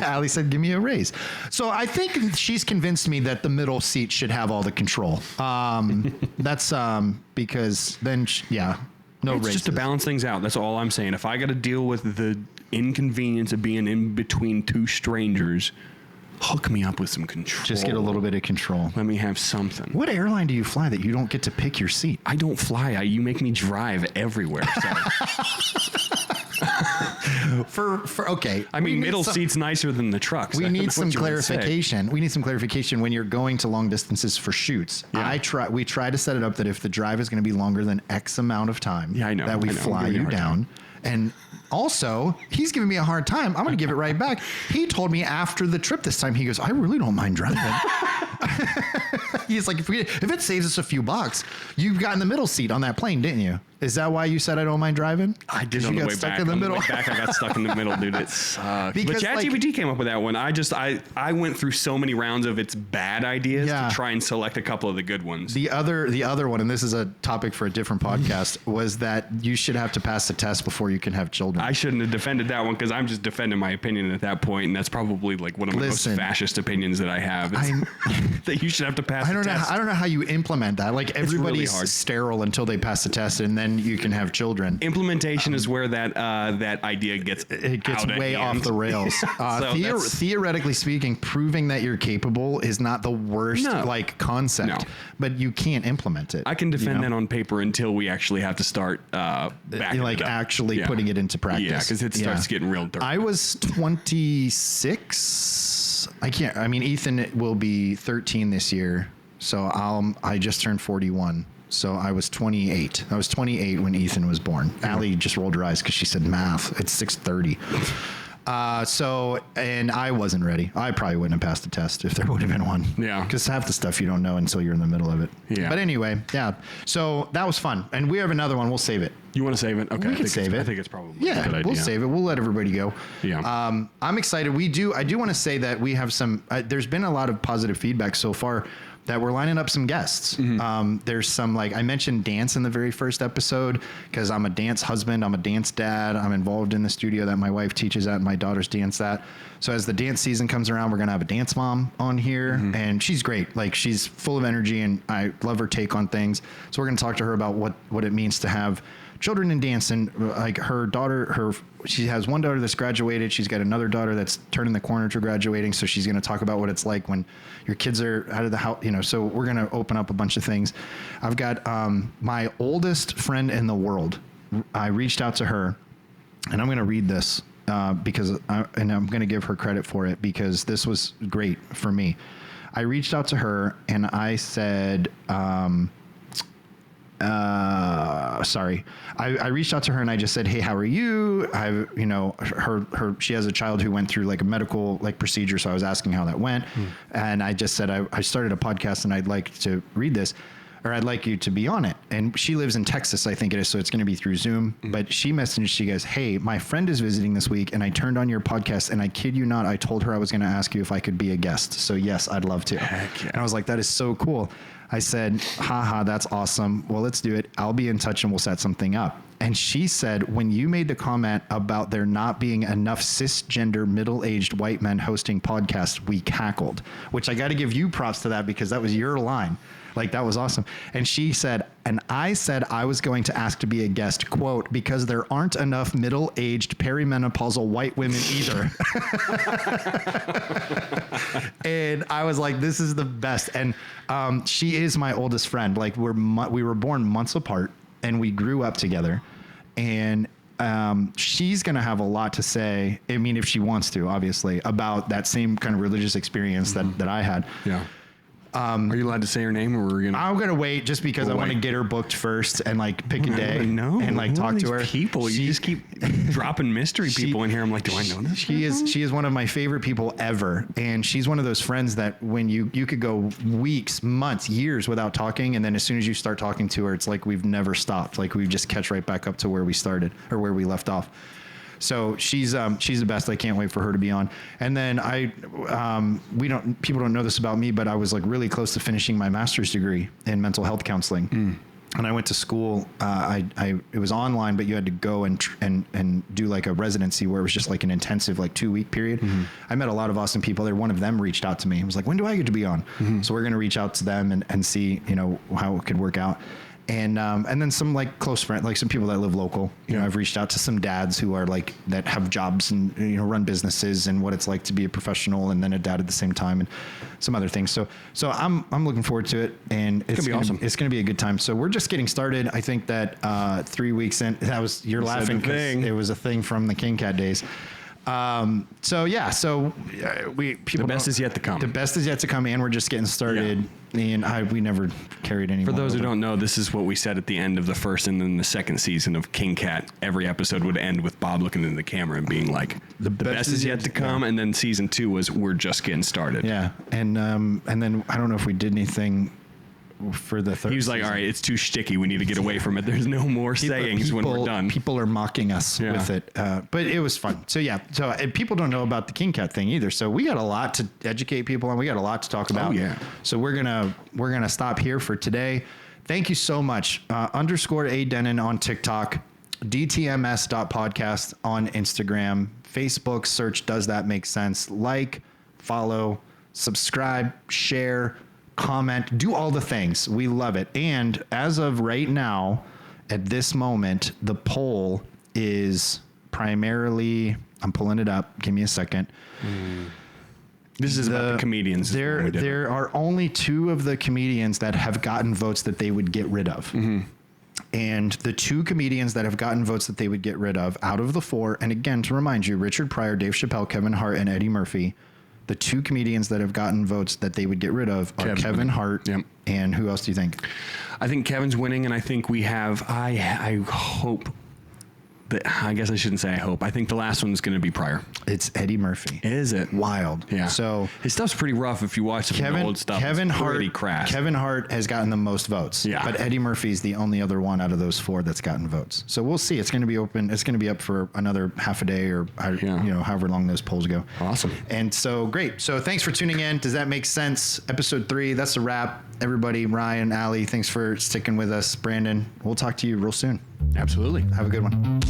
Allie said, give me a raise. So I think she's convinced me that the middle seat should have all the control. That's because then, No It's races. just to balance things out. That's all I'm saying. If I got to deal with the inconvenience of being in between two strangers, hook me up with some control. Just get a little bit of control. Let me have something. What airline do you fly that you don't get to pick your seat? I don't fly. You make me drive everywhere. For okay. I mean, we need middle some- seat's nicer than the trucks. We I don't know need what some you would say. clarification. We need some clarification when you're going to long distances for shoots. Yeah. We try to set it up that if the drive is going to be longer than X amount of time, Yeah, I know. that we I know. I'm fly giving you a you hard down. And also, he's giving me a hard time. I'm going to give it right back. He told me after the trip this time, he goes, I really don't mind driving. He's like, if it saves us a few bucks, you got in the middle seat on that plane, didn't you? Is that why you said I don't mind driving? I did You on the got way stuck back. in the On middle. the way back, I got stuck in the middle, dude. It sucked. Because, But ChatGPT came up with that one. I went through so many rounds of its bad ideas Yeah. to try and select a couple of the good ones. The other one, and this is a topic for a different podcast, was that you should have to pass the test before you can have children. I shouldn't have defended that one because I'm just defending my opinion at that point, and that's probably like one of my Listen, most fascist opinions that I have. It's that you should have to pass I don't the know. test. I don't know how you implement that. Like really everybody's hard. sterile until they pass the test, and then you can have children. Implementation is where that idea gets It gets out of way hand. off the rails. So that's- Theoretically speaking, proving that you're capable is not the worst No. concept, No. but you can't implement it. I can defend you know? that on paper until we actually have to start backing like it up. actually Yeah. putting it into practice. Yeah, because it starts getting real dirty. I was 26. I mean, Ethan will be 13 this year, so I just turned 41. So I was 28. I was 28 when Ethan was born. Allie just rolled her eyes because she said math. It's 6:30. And I wasn't ready. I probably wouldn't have passed the test if there would have been one. Yeah. Because half the stuff you don't know until you're in the middle of it. Yeah. But anyway, yeah. So that was fun. And we have another one. We'll save it. You want to save it? Okay. We I can think save it. I think it's probably a good Yeah, idea. we'll save it. We'll let everybody go. Yeah. I'm excited. I do want to say that we have some, there's been a lot of positive feedback so far that we're lining up some guests. There's some, I mentioned dance in the very first episode because I'm a dance husband. I'm a dance dad. I'm involved in the studio that my wife teaches at and my daughters dance at. So as the dance season comes around, we're going to have a dance mom on here and she's great. She's full of energy and I love her take on things. So we're going to talk to her about what it means to have children in dance. And her daughter, she has one daughter that's graduated. She's got another daughter that's turning the corner to graduating. So she's going to talk about what it's like when your kids are out of the house, so we're going to open up a bunch of things. I've got my oldest friend in the world. I reached out to her and I'm going to read this because I'm going to give her credit for it because this was great for me. I reached out to her and I said, I reached out to her and I just said, hey, how are you? She has a child who went through a medical procedure. So I was asking how that went. And I just said, I started a podcast and I'd like to read this or I'd like you to be on it. And she lives in Texas, I think it is. So it's going to be through Zoom, but she messaged, she goes, hey, my friend is visiting this week and I turned on your podcast and I kid you not, I told her I was going to ask you if I could be a guest. So yes, I'd love to. Heck yeah. And I was like, that is so cool. I said, haha, that's awesome. Well, let's do it. I'll be in touch and we'll set something up. And she said, when you made the comment about there not being enough cisgender middle-aged white men hosting podcasts, we cackled, which I got to give you props to that because that was your line. That was awesome. And she said, and I said I was going to ask to be a guest, quote, because there aren't enough middle-aged perimenopausal white women either. And I was like, this is the best. And she is my oldest friend. We were born months apart and we grew up together. And she's going to have a lot to say. I mean, if she wants to, obviously, about that same kind of religious experience that I had. Yeah. Are you allowed to say her name, or we're gonna? I'm gonna wait just because I want to get her booked first and pick a day and talk to her. People, you just keep dropping mystery people in here. I'm like, do I know this? She is one of my favorite people ever, and she's one of those friends that when you could go weeks, months, years without talking, and then as soon as you start talking to her, it's like we've never stopped. We just catch right back up to where we started or where we left off. So she's the best. I can't wait for her to be on. And then people don't know this about me, but I was really close to finishing my master's degree in mental health counseling. And I went to school. It was online, but you had to go and do a residency where it was just an intensive 2-week period. I met a lot of awesome people there. One of them reached out to me. He was like, when do I get to be on? So we're going to reach out to them and see, how it could work out. And then some like close friends, like some people that live local. You know, I've reached out to some dads who are like that have jobs and run businesses and what it's like to be a professional and then a dad at the same time and some other things. So I'm looking forward to it, and it's gonna be awesome. It's gonna be a good time. So we're just getting started. I think that 3 weeks in, you're laughing because it was a thing from the King Cat days. The best is yet to come. The best is yet to come, and we're just getting started. Yeah. And we never carried any. For those who don't know, this is what we said at the end of the first and then the second season of King Cat. Every episode would end with Bob looking into the camera and being like, "The best is yet to come." And then season 2 was, "We're just getting started." Yeah, and then I don't know if we did anything for the third. He was like, "All right, it's too shticky. We need to get away from it. There's no more sayings when we're done." People are mocking us with it, but it was fun. So and people don't know about the King Cat thing either. So we got a lot to educate people on. We got a lot to talk about. Oh yeah. So we're gonna stop here for today. Thank you so much. _A Denon on TikTok, DTMS.podcast on Instagram, Facebook. Search Does That Make Sense? Like, follow, subscribe, share, comment, do all the things. We love it. And as of right now, at this moment, the poll is primarily, I'm pulling it up. Give me a second. This is about the comedians. There are only 2 of the comedians that have gotten votes that they would get rid of. Mm-hmm. And the 2 comedians that have gotten votes that they would get rid of out of the 4, and again, to remind you, Richard Pryor, Dave Chappelle, Kevin Hart, and Eddie Murphy. The 2 comedians that have gotten votes that they would get rid of are Kevin Hart, and who else do you think? I think Kevin's winning, and I think we have. I hope that. I guess I shouldn't say I hope. I think the last one's going to be Pryor. It's Eddie Murphy. Is it? Wild. Yeah. So his stuff's pretty rough if you watch some of the old stuff. Kevin Hart, pretty crass. Kevin Hart has gotten the most votes. Yeah. But Eddie Murphy's the only other one out of those 4 that's gotten votes. So we'll see. It's going to be open. It's going to be up for another half a day or however long those polls go. Awesome. And so great. So thanks for tuning in. Does that make sense? Episode 3. That's a wrap. Everybody, Ryan, Allie, thanks for sticking with us. Brandon, we'll talk to you real soon. Absolutely. Have a good one.